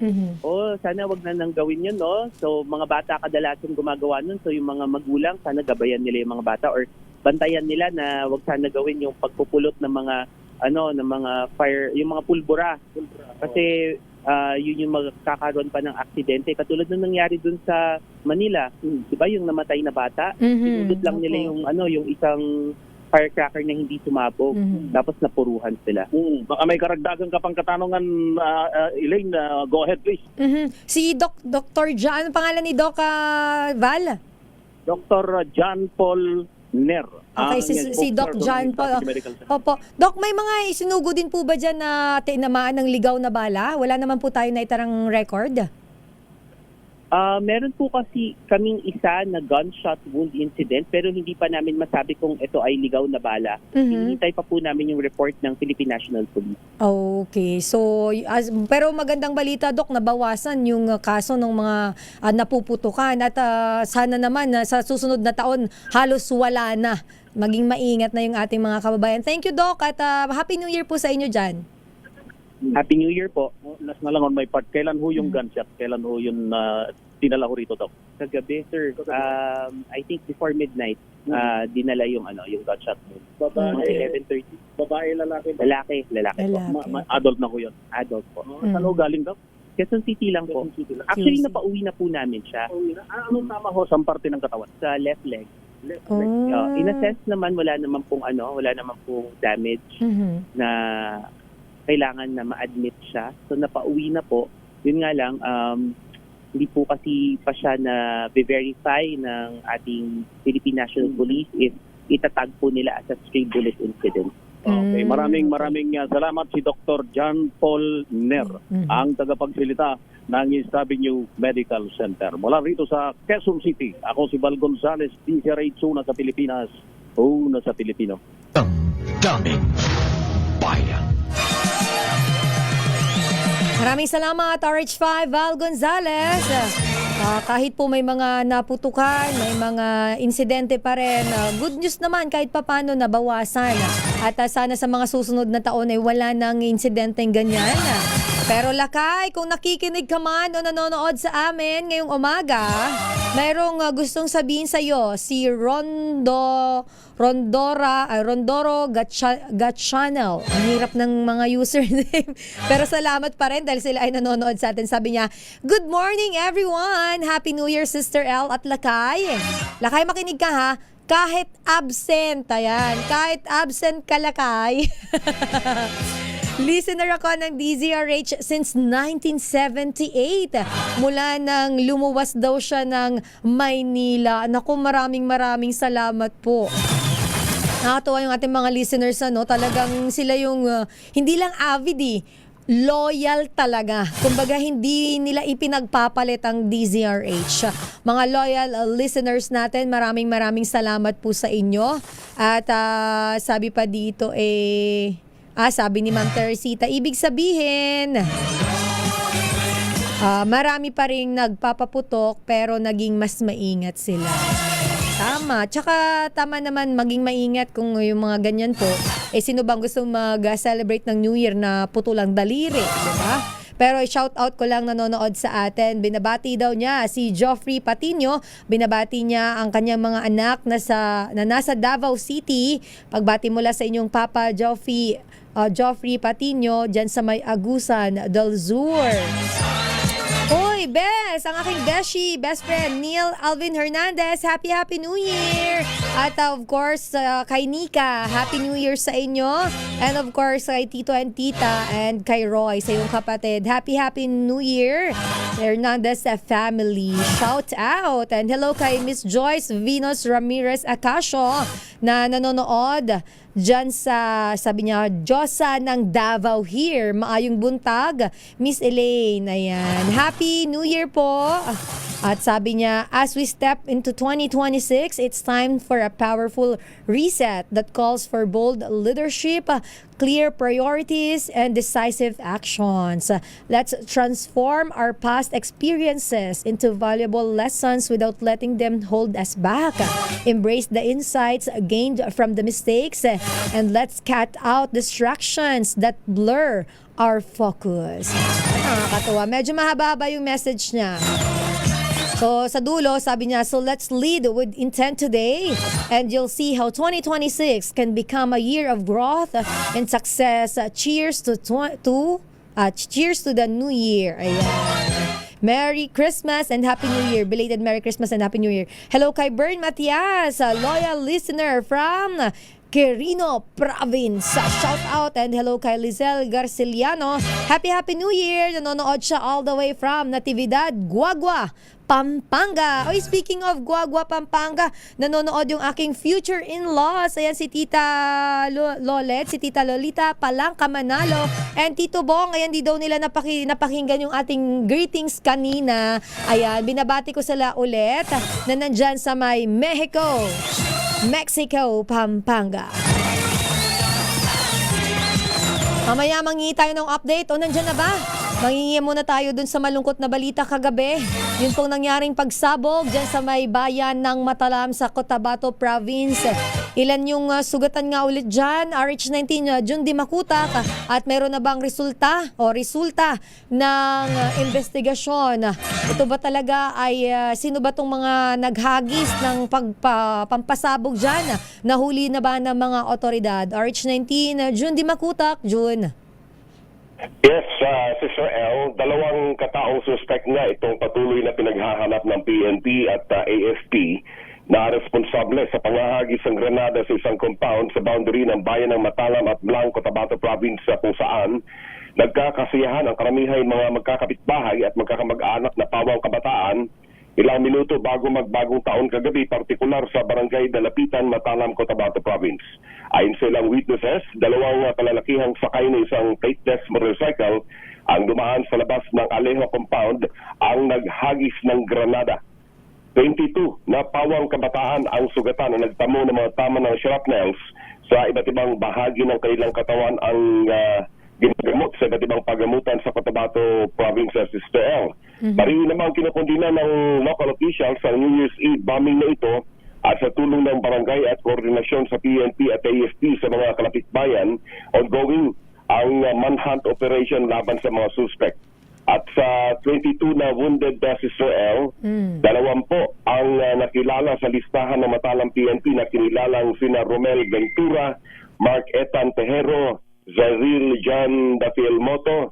Sana wag na nang gawin yun, no? So, mga bata kadalasan gumagawa nun. So, yung mga magulang, sana gabayan nila yung mga bata or bantayan nila na wag sana gawin yung pagpupulot ng mga ng mga fire, yung mga pulbura. Kasi yun yung magkakaroon pa ng aksidente. Katulad nung nangyari dun sa Manila, di ba yung namatay na bata? Sinundot lang nila yung isang firecracker na hindi sumabog. Tapos napuruhan sila. Baka may karagdagan ka pang katanungan, Elaine. Go ahead, please. Si Dr. John, ano pangalan ni Doc Val? Dr. John Paul Ner. Okay, si Doc John Paul. Opo. Doc, may mga isinugo din po ba dyan na tinamaan ng ligaw na bala? Wala naman po tayo na itarang record? Meron po kasi kaming isa na gunshot wound incident pero hindi pa namin masabi kung ito ay ligaw na bala. Hinihintay pa po namin yung report ng Philippine National Police. Okay. So, pero magandang balita, Doc, nabawasan yung kaso ng mga napuputukan at sana naman sa susunod na taon halos wala na. Maging maingat na yung ating mga kababayan. Thank you, Doc, at Happy New Year po sa inyo dyan. Happy New Year po. Last na lang on my part, kailan ho yung gunshot? Kailan ho yun dinala ho rito, Doc? Kagabi, sir. I think before midnight, dinala yung gunshot wound. Babae. 11:30. Babae, lalaki? Lalaki po. Adult na ho yun? Adult po. Saan ho galing, Doc? Quezon City lang po. Actually, napauwi na po namin siya. Anong tama ho? Saan parte ng katawan? Sa left leg. In-assess naman, wala naman pong damage na kailangan na ma-admit siya. So napauwi na po. Yun nga lang, hindi po kasi pa siya na verify ng ating Philippine National Police if itatag po nila as a stray bullet incident. Okay, maraming salamat si Dr. John Paul Ner, ang tagapagsalita ng East Avenue Medical Center. Mula rito sa Quezon City, ako si Val Gonzales, DZRH, una sa Pilipinas, una sa Pilipino. Daming bayan. Maraming salamat, RH5 Val Gonzales. Kahit po may mga naputukan, may mga insidente pa rin, good news naman kahit papano nabawasan. At sana sa mga susunod na taon ay wala nang insidenteng ganyan. Pero Lakay, kung nakikinig ka man o nanonood sa amin ngayong umaga, mayroong gustong sabihin sa iyo, si Rondoro Gatchannel. Ang hirap ng mga username. Pero salamat pa rin dahil sila ay nanonood sa atin. Sabi niya, good morning everyone! Happy New Year, Sister L at Lakay. Lakay, makinig ka ha. Kahit absent, ayan. Kahit absent ka, Lakay. Listener ako ng DZRH since 1978. Mula nang lumuwas daw siya ng Maynila. Naku, maraming salamat po. Nakatuwa yung ating mga listeners, talagang sila yung hindi lang avid loyal talaga. Kumbaga, hindi nila ipinagpapalit ang DZRH. Mga loyal listeners natin, maraming salamat po sa inyo. At sabi pa dito sabi ni Ma'am Teresita, ibig sabihin, marami pa rin nagpapaputok pero naging mas maingat sila. Tama. Tsaka tama naman maging maingat kung yung mga ganyan po. Sino bang gusto mag-celebrate ng New Year na putulang daliri? Diba? Pero shout out ko lang nanonood sa atin. Binabati daw niya si Joffrey Patino. Binabati niya ang kanyang mga anak na nasa Davao City. Pagbati mula sa inyong Papa Joffrey Patino dyan sa may Agusan del Sur. Hoy, Bes! Ang aking best friend, Neil Alvin Hernandez. Happy New Year! At of course, kay Nika, Happy New Year sa inyo. And of course, kay Tito and Tita and kay Roy, sa iyong kapatid. Happy New Year! Hernandez family. Shout out! And hello kay Miss Joyce Venus Ramirez Acacio na nanonood dyan sa, sabi niya, Diyosa ng Davao here. Maayong buntag, Miss Elaine. Ayan. Happy New Year po. At sabi niya, as we step into 2026, it's time for a powerful reset that calls for bold leadership, clear priorities, and decisive actions. Let's transform our past experiences into valuable lessons without letting them hold us back. Embrace the insights gained from the mistakes, and let's cut out distractions that blur our focus. Nakakatawa. Medyo mahaba yung message niya. So sa dulo, sabi niya, so let's lead with intent today and you'll see how 2026 can become a year of growth and success. Cheers to the new year. Ayan. Merry Christmas and Happy New Year. Belated Merry Christmas and Happy New Year. Hello kay Bern Matias, a loyal listener from Quirino Province. Shout out and hello kay Lizelle Garciliano. Happy New Year. Nanonood siya all the way from Natividad, Guagua, Pampanga. Oy, speaking of Guagua, Pampanga, nanonood yung aking future in-laws. Ayan si Tita Lolet, si Tita Lolita Palangka Manalo, and Tito Bong. Ayan, di daw nila napakinggan yung ating greetings kanina. Ayan, binabati ko sila ulit na nandyan sa may Mexico, Pampanga. Mamaya mangingi tayo ng update. O, nandyan na ba? Mangingi muna tayo dun sa malungkot na balita kagabi. Yun pong nangyaring pagsabog dyan sa may bayan ng Matalam sa Cotabato Province. Ilan yung sugatan nga ulit dyan? RH19 Jun Di Makutak. At meron na bang resulta ng investigasyon? Ito ba talaga ay sino ba tong mga naghagis ng pampasabog dyan? Nahuli na ba ng mga otoridad? RH19 Jun Di Makutak. Jun. Yes, Sister L, dalawang kataong suspect nga itong patuloy na pinaghahanap ng PNP at AFP na responsable sa pangahagis ng granada sa isang compound sa boundary ng bayan ng Matalam at Blanco, Cotabato Province kung saan nagkakasiyahan ang karamihan mga magkakapitbahay at magkakamag-anak na pawang kabataan ilang minuto bago magbagong taon kagabi, partikular sa barangay Dalapitan, Matalam, Cotabato Province. Ayon sa ilang witnesses, dalawang kalalakihang sakay ng isang plateless motorcycle ang dumaan sa labas ng Alejo compound ang naghagis ng granada. 22 na pawang kabataan ang sugatan na nagtamo ng mga tama ng shrapnels sa iba't ibang bahagi ng kanilang katawan ang ginagamot sa iba't ibang pagamutan sa Cotabato Province, Sister L. Pareho namang kinukundina ng local officials ang New Year's Eve bombing na ito at sa tulong ng barangay at koordinasyon sa PNP at AFP sa mga kalapitbayan, ongoing ang manhunt operation laban sa mga suspect. At sa 22 na wounded, Sister L, 20 ang nakilala sa listahan ng Matalam PNP na kinilalang sina Romel Ventura, Mark Etan Tejero, Zaril Jan Dafielmoto,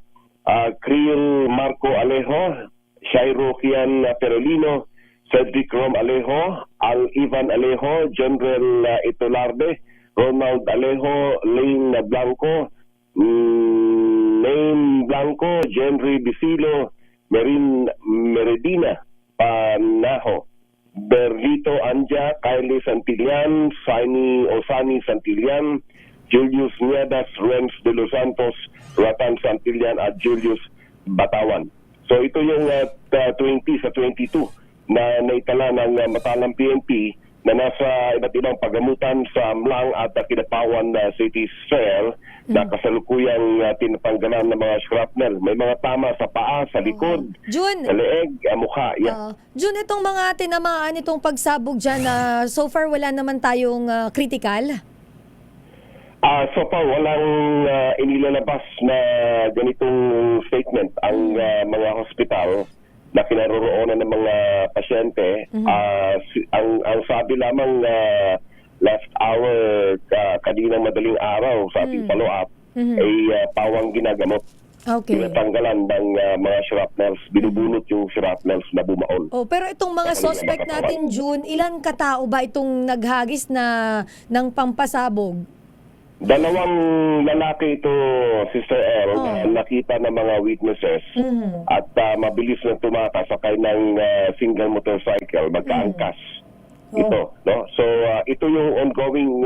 Kriel Marco Alejo, Shairo Kian Perolino, Cedric Rom Alejo, Al Ivan Alejo, General Itolarde, Ronald Alejo, Lane Blanco, Name Blanco, Jenry Bisilo, Meredina Panaho, Berlito Anja, Kylie Santillan, Osani Santillan, Julius Niedas, Renz de los Santos, Ratan Santillan at Julius Batawan. So ito yung 20 sa 22 na naitala ng Matalam PNP na nasa iba't ibang pagamutan sa Amlang at Kidapawan City Cell na kasalukuyang tinatanggalan ng mga shrapnel. May mga tama sa paa, sa likod, sa leeg, mukha. Jun, itong mga tinamaan, itong pagsabog dyan, so far wala naman tayong critical? So far, walang inilalabas na ganitong statement ang mga hospital na kinaroroonan ng mga pasyente. Ang sabi lamang last hour kaninang madaling araw sa ating follow-up ay pawang ginagamot. Okay. Tinatanggalan ng mga shrapnels, binubunot yung shrapnels na bumaon. Pero itong mga suspect natin, June, ilan katao ba itong naghagis na ng pampasabog? Dalawang lalaki ito, Sister L, nakita ng mga witnesses at mabilis na tumakasakay ng single motorcycle, magkaangkas. Ito, no? So ito yung ongoing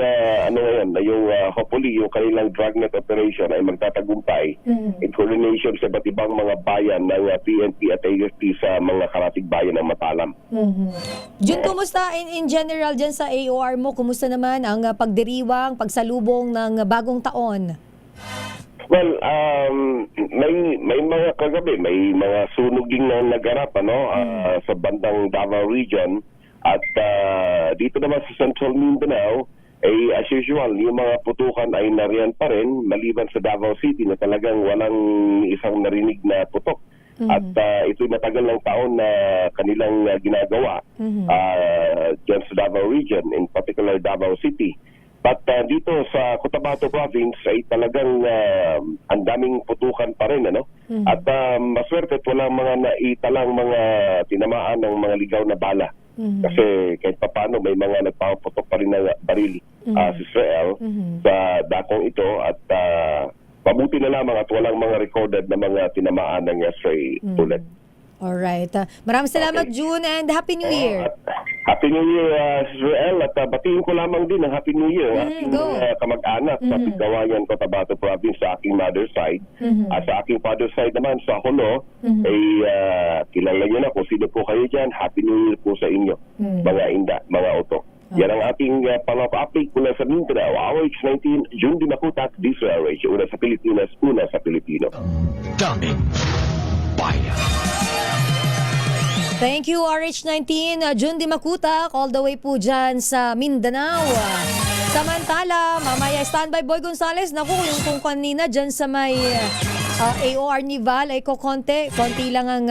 yung hopefully yung kanilang dragnet operation ay magtatagumpay in coordination sa iba't ibang mga bayan ng PNP at AFP sa mga karatig bayan ng Matalam. Jun, kumusta in general dyan sa AOR mo? Kumusta naman ang pagdiriwang, pagsalubong ng bagong taon? Well, may mga kagabi, may mga sunuging na naganap sa bandang Davao region. At dito naman sa Central Mindanao, as usual, yung mga putukan ay nariyan pa rin, maliban sa Davao City na talagang walang isang narinig na putok At ito'y matagal ng taon na kanilang ginagawa dyan sa Davao region, in particular Davao City. But dito sa Cotabato Province ay talagang ang daming putukan pa rin, ano? At maswerte at walang mga naitalang mga tinamaan ng mga ligaw na bala. Kasi kahit paano may mga nagpapaputok pa rin na baril sa Israel sa dakong ito at mabuti na lamang at walang mga recorded na mga tinamaan ng stray bullet. Alright. Maraming salamat, June, and Happy New Year. Happy New Year, Israel. At batiin ko lamang din ang Happy New Year ang aking mga kamag-anak sa Pigdawayan, Cotabato Province sa aking mother side. At sa aking father side naman sa Holo, ay kilala nyo na kung sino po kayo dyan. Happy New Year po sa inyo, mga inda, mga oto. Yan ang ating pang-update mula sa Mindanao, RH19, June Dimacuta, DZRH, una sa Pilipinas, una sa Pilipino. Daming bayan. Thank you, RH19, June Dimacuta, all the way po dyan sa Mindanao. Samantala, mamaya standby Boy Gonzales, naku, yung kung kanina dyan sa may AOR Nival ay konti lang ang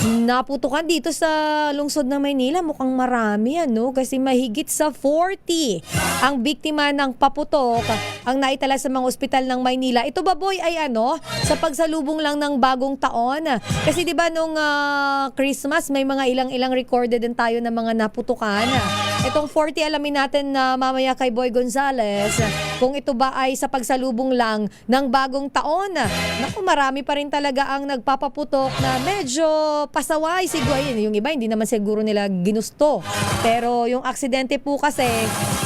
naputukan dito sa lungsod ng Maynila. Mukhang marami, ano? Kasi mahigit sa 40 ang biktima ng paputok ang naitala sa mga ospital ng Maynila. Ito ba, Boy, ay ano? Sa pagsalubong lang ng bagong taon? Kasi di ba nung Christmas, may mga ilang recorded din tayo ng mga naputukan. Itong 40, alamin natin na mamaya kay Boy Gonzales kung ito ba ay sa pagsalubong lang ng bagong taon. Naku, marami pa rin talaga ang nagpapaputok na medyo pasaway siguro. Yung iba hindi naman siguro nila ginusto. Pero yung aksidente po kasi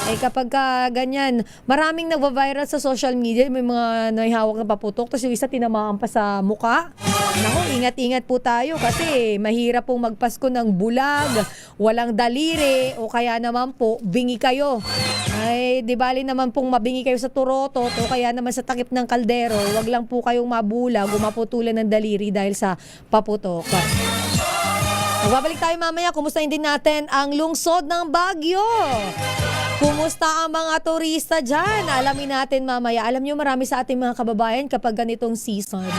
ay kapag ganyan, maraming nagva-viral sa social media, may mga naihawak na paputok, tapos yung isa tinamaan pa sa muka. Naku, ingat-ingat po tayo kasi mahirap pong magpasko ng bulag, walang daliri, o kaya naman po, bingi kayo. Ay, di bali naman pong mabingi kayo sa turotot o kaya naman sa takip ng kaldero, wag lang po kayong mabulag o maputulan ng daliri dahil sa paputok. Magbabalik tayo mamaya. Kumustahin din natin ang lungsod ng Baguio. Kumusta ang mga turista dyan? Alamin natin mamaya. Alam nyo, marami sa ating mga kababayan kapag ganitong season,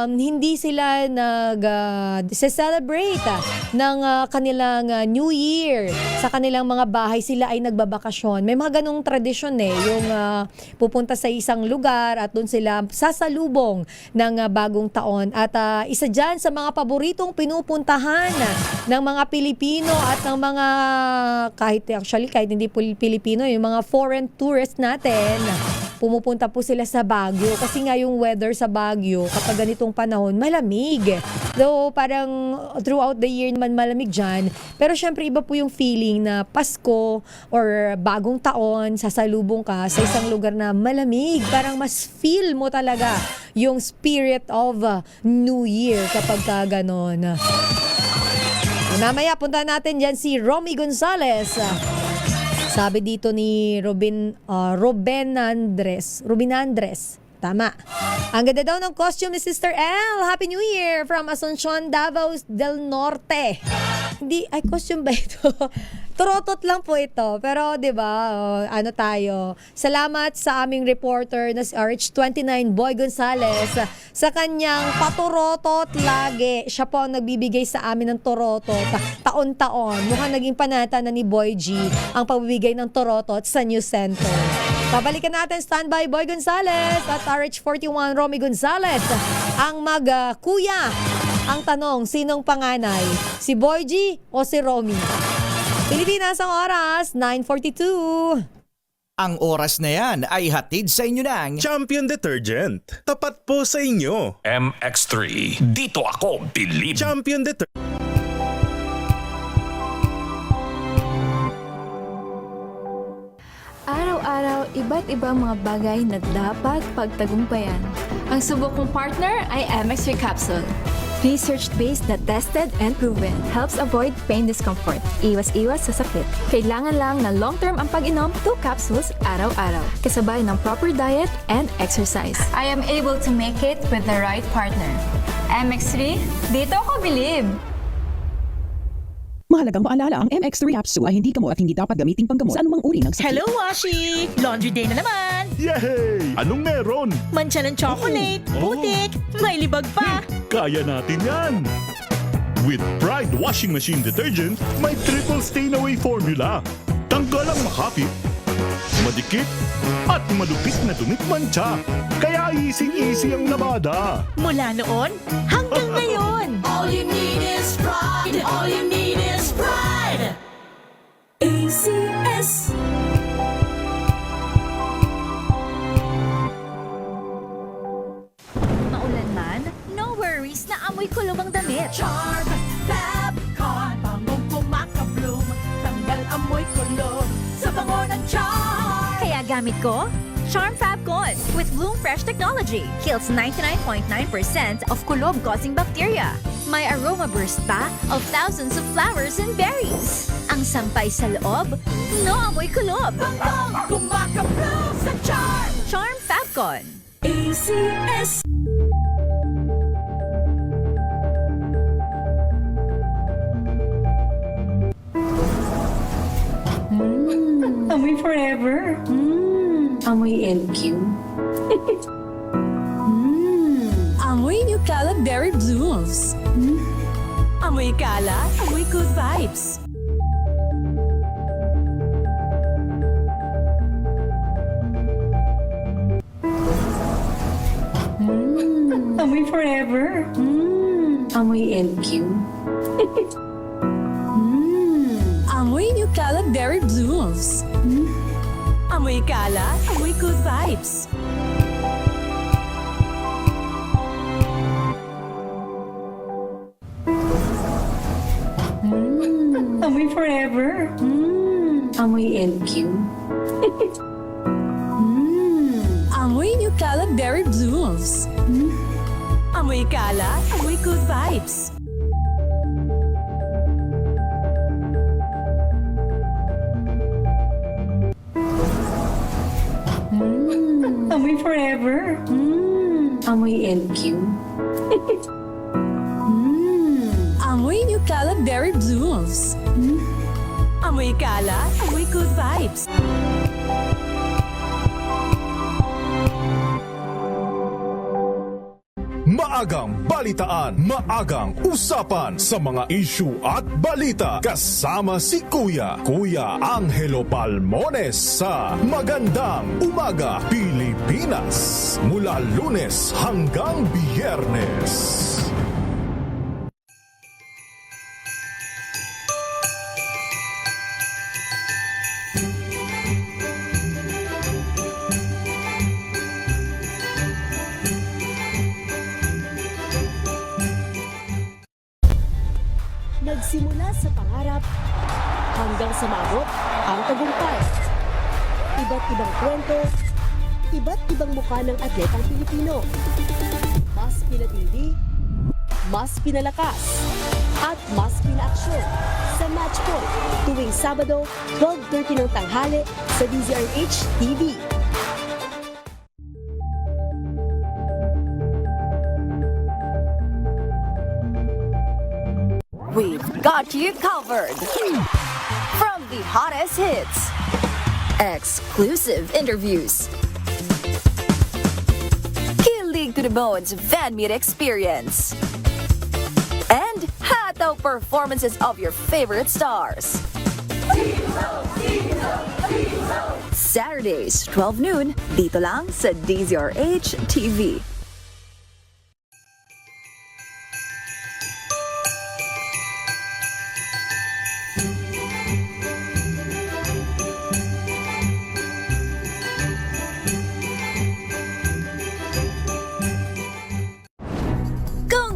hindi sila nag-celebrate ng kanilang New Year. Sa kanilang mga bahay, sila ay nagbabakasyon. May mga ganong tradisyon yung pupunta sa isang lugar at doon sila sasalubong ng bagong taon. At isa dyan sa mga paboritong pinupuntahan ng mga Pilipino at ng mga kahit hindi Pilipino, yung mga foreign tourists natin, pumupunta po sila sa Baguio kasi nga yung weather sa Baguio kapag ganitong panahon malamig. Though parang throughout the year naman malamig dyan, pero syempre iba po yung feeling na Pasko or bagong taon, sasalubong ka sa isang lugar na malamig. Parang mas feel mo talaga yung spirit of New Year kapag ganon. Mamaya punta natin dyan si Romy Gonzales. Sabi dito ni Ruben Andres. Tama. Ang ganda daw ng costume ni Sister L. Happy New Year from Asuncion, Davao del Norte. Hindi, costume ba ito? Turotot lang po ito. Pero, di ba, tayo. Salamat sa aming reporter na si RH29 Boy Gonzales sa kanyang paturotot lagi. Siya po ang nagbibigay sa amin ng turotot taon-taon. Mukhang naging panata na ni Boy G ang pagbibigay ng turotot sa News Center. Pabalikan natin standby Boy Gonzales at RH41 Romy Gonzales ang kuya. Ang tanong, sinong panganay? Si Boy G o si Romy? Pilipinas ang oras, 9:42. Ang oras na yan ay hatid sa inyo ng Champion Detergent. Tapat po sa inyo. MX3. Dito ako, believe. Champion Detergent. Araw-araw, iba't ibang mga bagay na dapat pagtagumpayan. Ang subok kong partner ay MX3 Capsule. Research-based na tested and proven. Helps avoid pain discomfort. Iwas-iwas sa sakit. Kailangan lang na long-term ang pag-inom 2 capsules araw-araw. Kasabay ng proper diet and exercise. I am able to make it with the right partner. MX3, dito ako believe. Mahalagang paalala, ang MX3 Capsule ay hindi gamot at hindi dapat gamitin panggamot sa anumang uri ng sakit. Hello, Washi! Laundry day na naman! Yay! Anong meron? Mancha ng chocolate, putik, may libag pa! Kaya natin yan! With Pride Washing Machine Detergent, may triple stain-away formula. Tanggal ang makapit, madikit, at malupit na dumit mancha. Kaya easy-easy ang labada. Mula noon hanggang ngayon! All you need is pride. All you need is pride. ACS. Maulan man, no worries na amoy kulog ang damit. Charm Fabcon. Bangong kumakabloom. Tanggal amoy kulog sa bango ng charm. Kaya gamit ko, Charm Fabcon with Bloom Fresh technology. Kills 99.9% of kulob-causing bacteria. May aroma burst pa of thousands of flowers and berries. Ang sampay sa loob, no amoy kulob. Bangong kumakabloom sa charm. Charm Fabcon. ACS. Amoy forever. Amoy LQ. Amoy New Caleb Berry Blooms. Amoy kala, amoy good vibes. Amoy forever. Amoy LQ. Amoy New Caleb Berry Blooms. Amoy kala, amoy good vibes. Amoy forever. Amoy LQ. Amoy New Caleb Berry Blooms. Amoy kala, amoy good vibes. Amoy forever. Amoy LQ. Amoy New Caleb Berry Blooms. Amoy kala, amoy good vibes. Maagang balitaan, maagang usapan sa mga issue at balita. Kasama si Kuya Angelo Palmones sa Magandang Umaga Pilipinas. Mula Lunes hanggang Biyernes. Nagsimula sa pangarap hanggang sa maabot ang tagumpay. Iba't ibang kwento, iba't ibang mukha ng atletang Pilipino. Mas pinatindi, mas pinalakas, at mas pinaaksyon sa Match Point tuwing Sabado, 12:30 ng tanghali sa DZRH TV. We've got you covered. From the hottest hits, exclusive interviews, kilig to the bones fan meet experience, and hataw performances of your favorite stars. Saturdays, 12 noon, dito lang sa DZRH TV.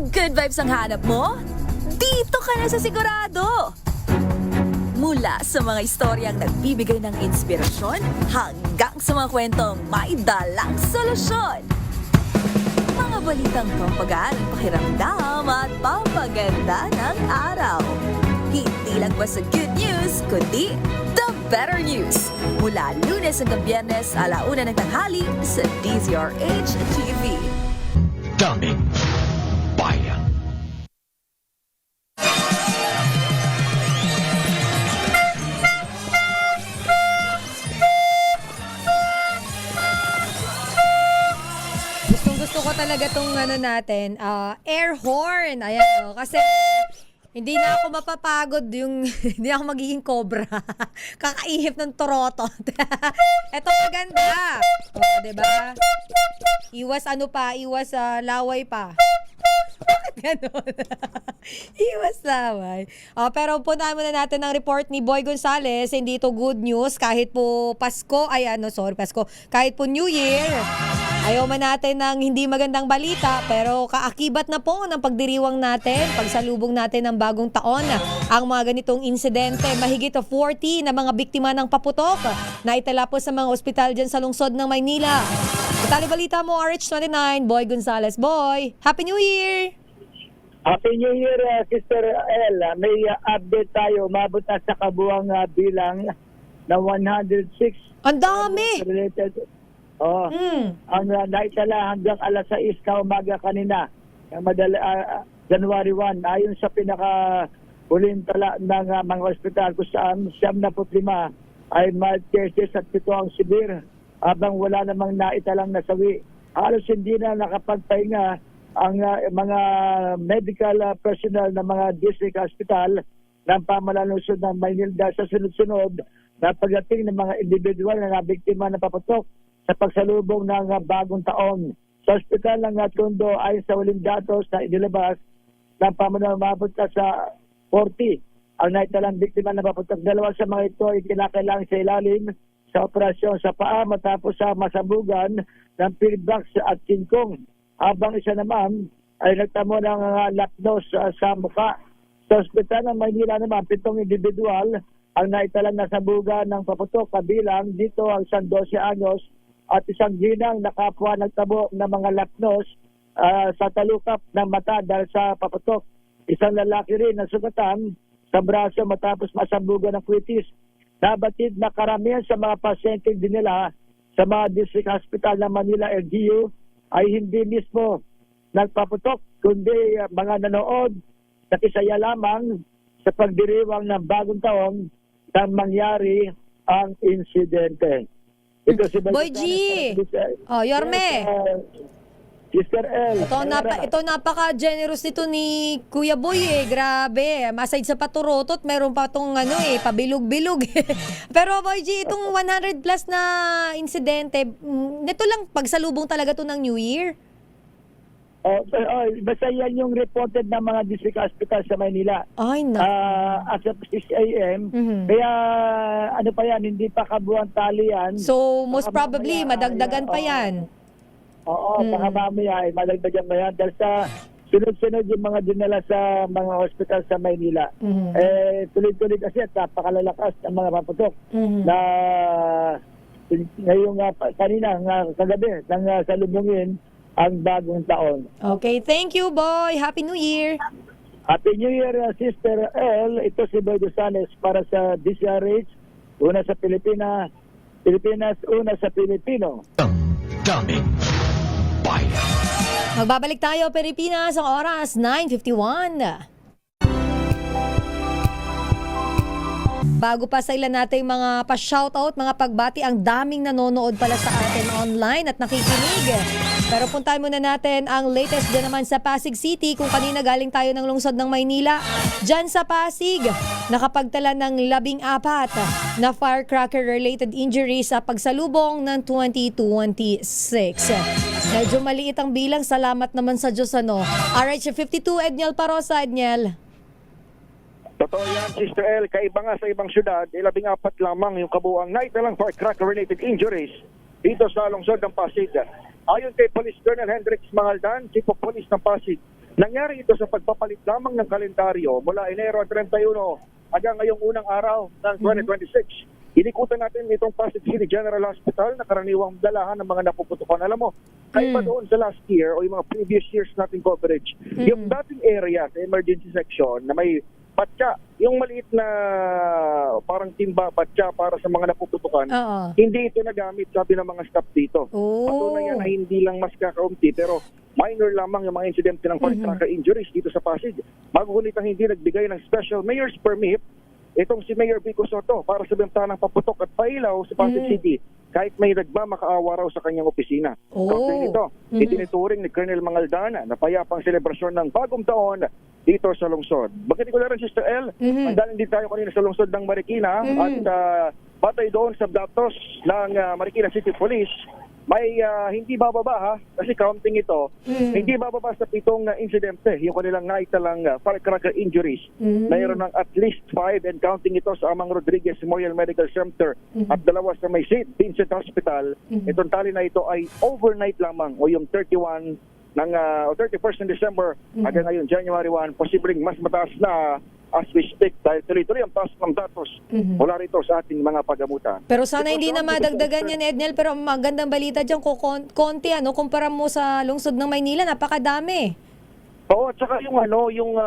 Good vibes ang hanap mo? Dito ka na sa sigurado! Mula sa mga istoryang nagbibigay ng inspirasyon hanggang sa mga kwentong may dalang solusyon. Mga balitang pampagaan ng pakiramdam at pampaganda ng araw. Hindi lang ba sa good news, kundi the better news. Mula Lunes hanggang Biyernes, 1:00 ng tanghali sa DZRH TV. Daming Bayan. gusto ko talaga tong natin, air horn. Ayan, kasi hindi na ako mapapagod yung hindi ako magiging cobra. Kakaihip ng torotot. Ito maganda. O, diba? Iwas laway pa. Bakit ganun? Iwas laway. Pero punahan muna natin ang report ni Boy Gonzales. Hindi ito good news kahit po Pasko. Pasko. Kahit po New Year. Ayaw man natin ng hindi magandang balita, pero kaakibat na po ng pagdiriwang natin, pagsalubong natin ng bagong taon, ang mga ganitong insidente. Mahigit 40 na mga biktima ng paputok na itala po sa mga ospital dyan sa lungsod ng Maynila. Itali balita mo, RH29, Boy Gonzales. Boy, Happy New Year! Happy New Year, Sister El. May update tayo. Umabot na sa kabuang bilang na 106. Ang dami! Ang naitala hanggang alas 6 na umaga kanina, January 1, ayon sa pinaka-huling tala ng mga ospital kung saan 75 ay mild cases at 7 ang severe, habang wala namang naitalang nasawi. Halos hindi na nakapagpahinga ang mga medical personnel ng mga district hospital ng pamalansod ng Maynila sa sunod-sunod na pagdating ng mga individual na nabiktima ng paputok sa pagsalubong ng bagong taon. Sa ospital ng Tondo ay sa huling datos na inilabas ng pamahalaan umabot na sa 40 ang naitalang biktima ng paputok. Dalawa sa mga ito ay kinakailangan sa ilalim sa operasyon sa paa matapos sa masabugan ng pillbox at tingkong. Habang isa naman ay nagtamo ng lapnos sa muka. Sa ospital ng Maynila naman, 7 individual ang naitalang nasabugan ng paputok, kabilang dito ang isang 12 anyos at isang ginang na kapwa nagtabo ng mga lapnos sa talukap ng mata dahil sa paputok. Isang lalaki rin na sugatan sa braso matapos masambugan ng kwitis. Nabatid na karamihan sa mga pasyente dinala sa mga district hospital ng Manila LGU ay hindi mismo nagpaputok, kundi mga nanood na kisaya lamang sa pagdiriwang ng bagong taon nang mangyari ang insidente. Ito si Boy G! Yorme! Sister L. Ito napaka-generous nito ni Kuya Boy Grabe. Maside sa paturotot, meron pa itong pabilog-bilog. Pero Boy G, itong 100 plus na insidente, nito lang pagsalubong talaga to ng New Year? Basta yan yung reported ng mga district hospital sa Maynila. Ay, as of 6 a.m. Kaya ano pa yan, hindi pa kabuang tali yan. So, most probably, madagdagan pa yan. Oo, baka mamaya ay madagdagan pa yan. Dahil sa sunod-sunod yung mga dinala sa mga hospital sa Maynila. Tuloy-tuloy kasi at napakalalakas ng mga paputok na ngayong kanina, kagabi, nang salubungin ang bagong taon. Okay, thank you, Boy. Happy New Year. Happy New Year, Sister L. Ito si Boy Gonzales para sa DCRH. Una sa Pilipinas, una sa Pilipino. Daming bayan. Magbabalik tayo, Pilipinas, ang oras 9:51. Bago pa sa ilan natin mga pa-shoutout, mga pagbati, ang daming nanonood pala sa atin online at nakikinig. Pero puntahan muna natin ang latest din naman sa Pasig City, kung kanina galing tayo ng lungsod ng Maynila. Diyan sa Pasig, nakapagtala ng 14 na firecracker-related injuries sa pagsalubong ng 2026. Medyo maliit ang bilang, salamat naman sa Diyos. RH52, Edniel Parosa. Edniel. Totoo yan, Sister L. Kaiba nga sa ibang syudad, 14 lamang yung kabuang naitalang firecracker-related injuries dito sa lungsod ng Pasig. Ayon kay Police Colonel Hendrix Mangaldan, Chief of Police ng Pasig, nangyari ito sa pagpapalit lamang ng kalendaryo mula Enero 31 hanggang ngayong unang araw ng 2026. Inikutan natin itong Pasig City General Hospital na karaniwang dalahan ng mga napuputukan. Alam mo, kaiba doon sa last year o yung mga previous years nating coverage, yung dating area sa emergency section na may patsa, yung maliit na parang timba patsa para sa mga napuputukan, hindi ito nagamit, sabi ng mga staff dito. Patunay yan na hindi lang mas kakaunti, pero minor lamang yung mga incident ng firecracker injuries dito sa Pasig. Magugulit ang hindi nagbigay ng special mayor's permit itong si Mayor Vico Soto para sa bintana ng paputok at pailaw sa Pasig City kahit may nagmamakaawa raw sa kanyang opisina. Kaugnay nito, itinituring ni Colonel Mangaldana na payapang selebrasyon ng bagong taon dito sa lungsod. Bakit ko rin, Sister El, andalin din tayo kanina sa lungsod ng Marikina at batay doon sa datos ng Marikina City Police, may hindi bababa ha, kasi counting ito, hindi bababa sa 7 insidente, yung kanilang naitalang firecracker injuries. Mayroon ng at least 5 and counting ito sa Amang Rodriguez Memorial Medical Center at 2 sa may St. Vincent Hospital. Itong tali na ito ay overnight lamang o yung 31 ng 31st ng December hanggang ngayon January 1, posibleng mas mataas na as we speak dahil tuloy-tuloy ang taas ng datos mula rito sa ating mga pagamutan. Pero sana hindi na madagdagan yan, Ednel, pero magandang balita dyan kung konti, kumpara mo sa lungsod ng Maynila, napakadami. Oo, at saka yung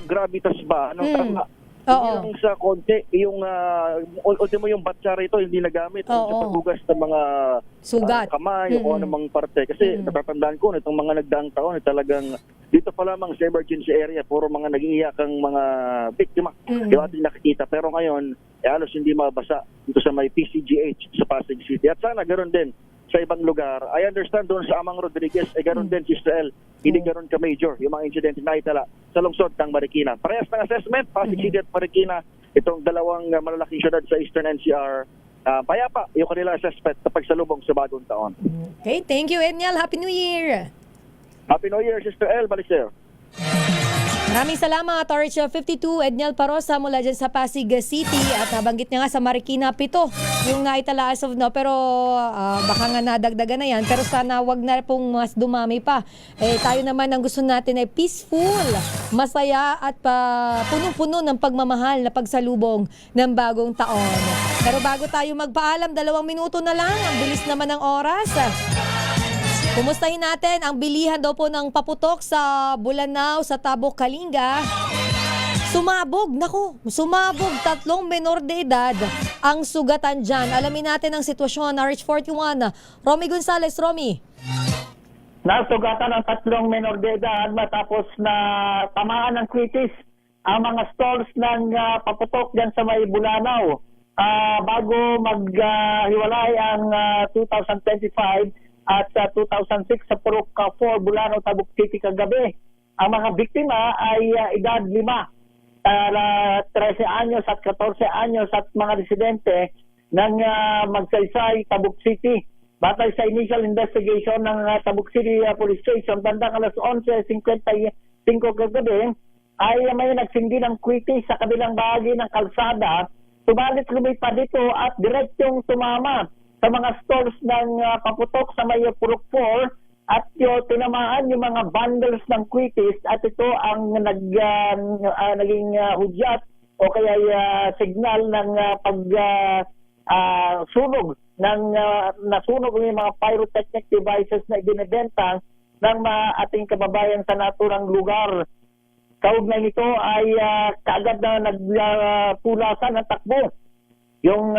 gravitas ba, hindi lang sa konti, yung ultimo yung batsara ito hindi nagamit sa paghugas ng mga sugat, kamay o namang parte. Kasi natatandaan ko itong mga nagdaang taon talagang dito pa lamang sa emergency area, puro mga nag-iiyakang mga biktima yung ating nakikita. Pero ngayon, halos hindi mabasa dito sa may PCGH sa Pasig City. At sana ganoon din sa ibang lugar. I understand doon sa Amang Rodriguez, ganoon din, Sister El, hindi ganoon ka-major yung mga incident na itala sa lungsod ng Marikina. Parehas ng assessment, Pasig City at Marikina, itong dalawang malalaking syudad sa Eastern NCR, payapa yung kanilang assessment sa pagsalubong sa bagong taon. Okay, thank you, Edniel. Happy New Year! Happy New Year, Sister El. Balik sa'yo. Maraming salamat, RH52, Edniel Parosa mula dyan sa Pasig City. At nabanggit niya nga sa Marikina, 7 yung naitala as of now. Pero baka nga nadagdagan na yan. Pero sana wag na pong mas dumami pa. Tayo naman ang gusto natin ay peaceful, masaya at punong-puno ng pagmamahal na pagsalubong ng bagong taon. Pero bago tayo magpaalam, 2 minuto na lang. Ang bilis naman ng oras. Kumustahin natin ang bilihan daw po ng paputok sa Bulanao, sa Tabok, Kalinga. Sumabog 3 menor de edad ang sugatan dyan. Alamin natin ang sitwasyon. RH41, Romy Gonzales. Romy. Nasugatan ng 3 menor de edad matapos na tamaan ng kritis ang mga stores ng paputok dyan sa may Bulanao. Bago maghiwalay ang 2025 at 2006 sa Purok 4, Bulanao, Tabuk City kagabi. Ang mga biktima ay edad 5, 13 anyos at 14 anyos at mga residente ng Magsaysay, Tabuk City. Batay sa initial investigation ng Tabuk City Police Station, bandang alas 11:55 kagabi, ay may nagsindi ng kwiti sa kabilang bahagi ng kalsada. Subalit lumipad dito at direktong tumama sa mga stores ng paputok sa may Purok 4 at tinamaan yung mga bundles ng kwitis at ito ang naging hudyat o kaya signal ng sunog nasunog yung mga pyrotechnic devices na ibinebenta ng ating kababayan sa naturang lugar. Kaugnay nito ay kaagad na nagpulasan ng takbo yung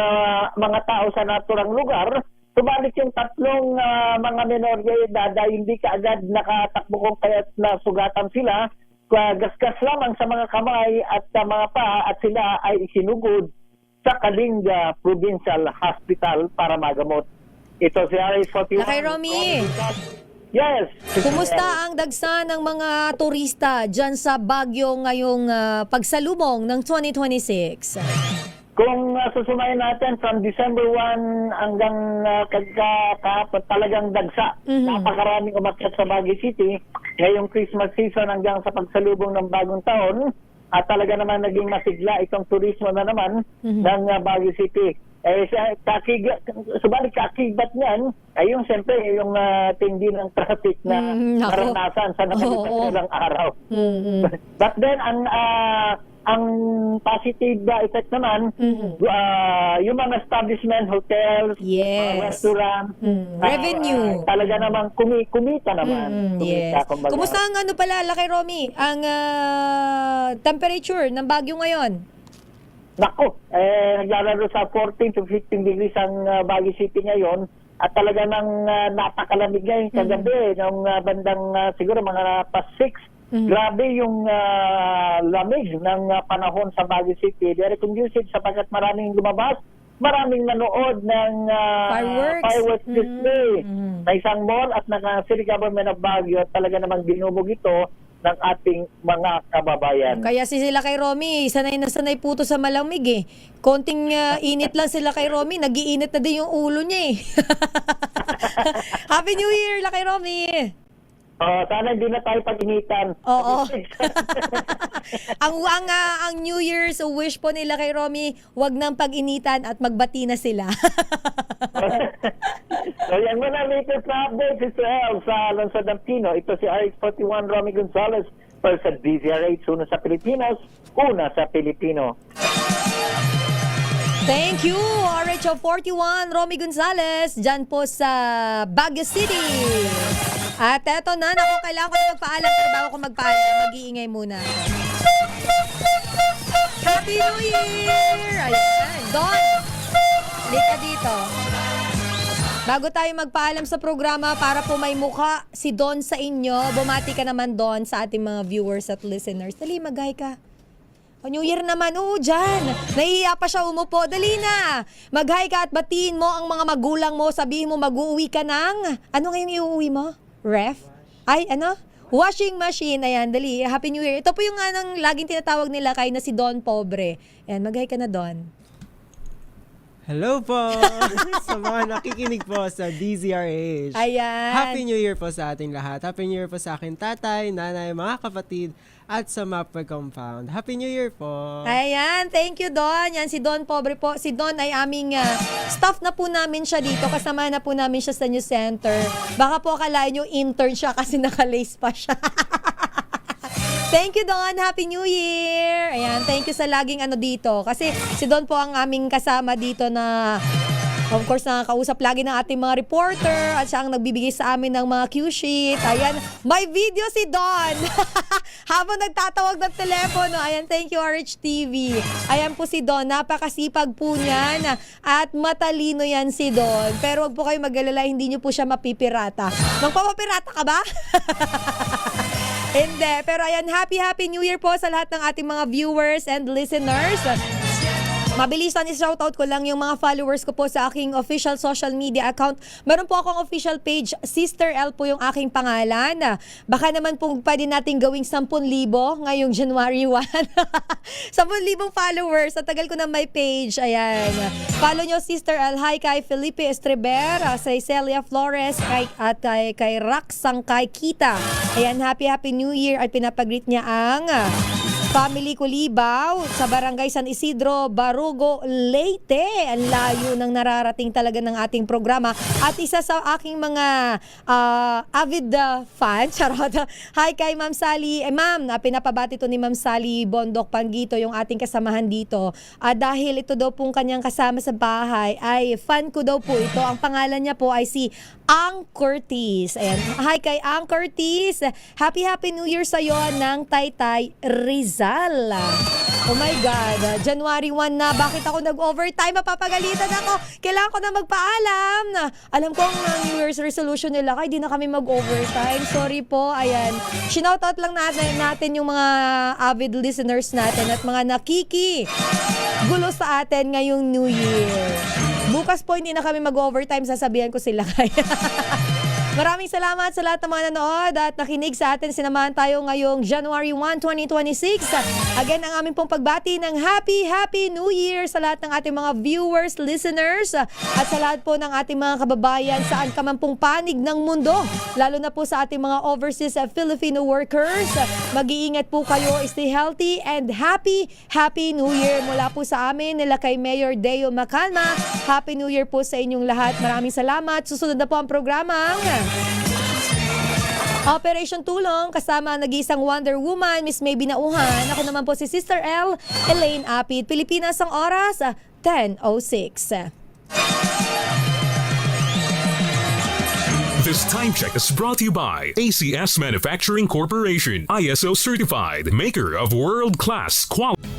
mga tao sa naturang lugar. Subalit yung 3 mga menor de edad ay hindi kaagad nakatakbo kung kaya't nasugatan sila. Gasgas lamang sa mga kamay at sa mga paa at sila ay isinugod sa Kalinga Provincial Hospital para magamot. Ito si RH41. Okay, Romy. Yes. Kumusta ang dagsa ng mga turista dyan sa Baguio ngayong pagsalubong ng 2026? Kung susumayin natin from December 1 hanggang kahapon, talagang dagsa. Napakaraming umakyat sa Baguio City ngayong Christmas season hanggang sa pagsalubong ng bagong taon. At talaga naman naging masigla itong turismo na naman ng Baguio City. Subalit kakibat niyan ay yung siyempre yung tindi ng traffic na karanasan sa nakalipas nilang araw. But then ang positive effect naman, yung mga establishment, hotels, restaurant, revenue. Talaga namang kumita naman. Yes. Kumusta ang pala, Lakay Romy, ang temperature ng Baguio ngayon? Nako, naglalaro sa 14 to 15 degrees ang Baguio City ngayon at talaga nang napakalamig ngayon kagabi ng bandang siguro mga past 6. Grabe yung lamig ng panahon sa Baguio City. Very conducive sapagkat maraming lumabas maraming nanood ng fireworks display Mm-hmm. sa isang mall at ng City Government of Baguio. Talaga namang binubog ito ng ating mga kababayan. Kaya sila kay Romy, sanay na sanay po to sa malamig eh. Konting init lang sila kay Romy, nagiinit na din yung ulo niya eh. Happy New Year, la kay Romy! Sana hindi na tayo pag-initan. Oo. ang New Year's wish po nila kay Romy, wag nang pag-initan at magbati na sila. So yan muna latest na update si El sa Lungsod ng Pino. Ito si RH41 Romy Gonzalez para sa DZRH, una sa Pilipinas, una sa Pilipino. Thank you, RH41 Romy Gonzalez, dyan po sa Baguio City. At eto na, kailangan ko na magpaalam, pero bago ko magpaalam, mag-iingay muna ako. Happy New Year! Ayan, Don, halika dito. Bago tayo magpaalam sa programa, para po may mukha si Don sa inyo, bumati ka naman, Don, sa ating mga viewers at listeners. Dali, mag-hi ka. O, New Year naman, oo, dyan. Nahihiya pa siya umupo. Dali na. Mag-hi ka at batiin mo ang mga magulang mo. Sabihin mo mag-uuwi ka ng... Ano ngayong iuwi mo? Ref? Ay, ano? Washing machine. Ayan, dali. Happy New Year. Ito po yung anong laging tinatawag nila kay na si Don Pobre. Ayan, mag-hi ka na, Don. Hello po! Sa mga nakikinig po sa DZRH. Ayan. Happy New Year po sa ating lahat. Happy New Year po sa akin tatay, nanay, mga kapatid, at sa Mapway Compound. Happy New Year po! Ayan, thank you, Don. Yan, si Don Pobre po. Si Don ay aming staff na po namin siya dito. Kasama na po namin siya sa News Center. Baka po akalain nyo intern siya kasi naka-lace pa siya. Thank you, Don. Happy New Year! Ayan, thank you sa laging dito. Kasi si Don po ang aming kasama dito na, of course, nakakausap lagi ng ating mga reporter at siya ang nagbibigay sa amin ng mga cue sheet. Ayan, may video si Don habang nagtatawag ng telepono. Ayan, thank you, RHTV. Ayan po si Don. Napakasipag po niyan at matalino yan si Don. Pero wag po kayo mag-alala, hindi niyo po siya mapipirata. Magpapapirata ka ba? Hindi. Pero ayan, happy New Year po sa lahat ng ating mga viewers and listeners. Mabilisan, i-shoutout ko lang yung mga followers ko po sa aking official social media account. Meron po akong official page, Sister L po yung aking pangalan. Baka naman po pwede natin gawing 10,000 ngayong January 1. 10,000 followers. Sa tagal ko na may page. Ayan. Follow nyo Sister L. Hi kay Felipe Estreber, sa Celia Flores, kay Rax Sangkay Kita. Ayan, happy New Year at pinapagreet niya ang Family Kulibaw sa Barangay San Isidro, Barugo, Leyte. Ang layo ng nararating talaga ng ating programa. At isa sa aking mga avid fan, charot. Hi kay Ma'am Sally. Ma'am, pinapabati to ni Ma'am Sally Bondok Panggito, yung ating kasamahan dito. Dahil ito daw pong kanyang kasama sa bahay, ay fan ko daw po ito. Ang pangalan niya po ay si Ang Curtis. Ayan. Hi kay Ang Curtis. Happy New Year sa'yo ng Taytay Rizal. Oh my God, January 1 na, bakit ako nag-overtime? Mapapagalitan ako. Kailangan ko na magpaalam. Alam ko ang New Year's resolution nila, kaya di na kami mag-overtime. Sorry po, ayan. Sinoutout lang natin yung mga avid listeners natin at mga gulo sa atin ngayong New Year. Bukas po hindi na kami mag-overtime, sasabihan ko sila kaya. Maraming salamat sa lahat ng mga nanood at nakinig sa atin. Sinamahan tayo ngayong January 1, 2026. Again, ang aming pong pagbati ng Happy New Year sa lahat ng ating mga viewers, listeners, at sa lahat po ng ating mga kababayan saan ka man pong panig ng mundo. Lalo na po sa ating mga overseas Filipino workers. Mag-iingat po kayo, stay healthy, and Happy New Year mula po sa amin nila kay Mayor Deo Macalma. Happy New Year po sa inyong lahat. Maraming salamat. Susunod na po ang programang Operation Tulong kasama nag-iisang Wonder Woman, Miss May Binauhan. Ako naman po si Sister L, Elaine Apid. Pilipinas ang oras, 10:06. This time check is brought to you by ACS Manufacturing Corporation, ISO certified, maker of world-class quality.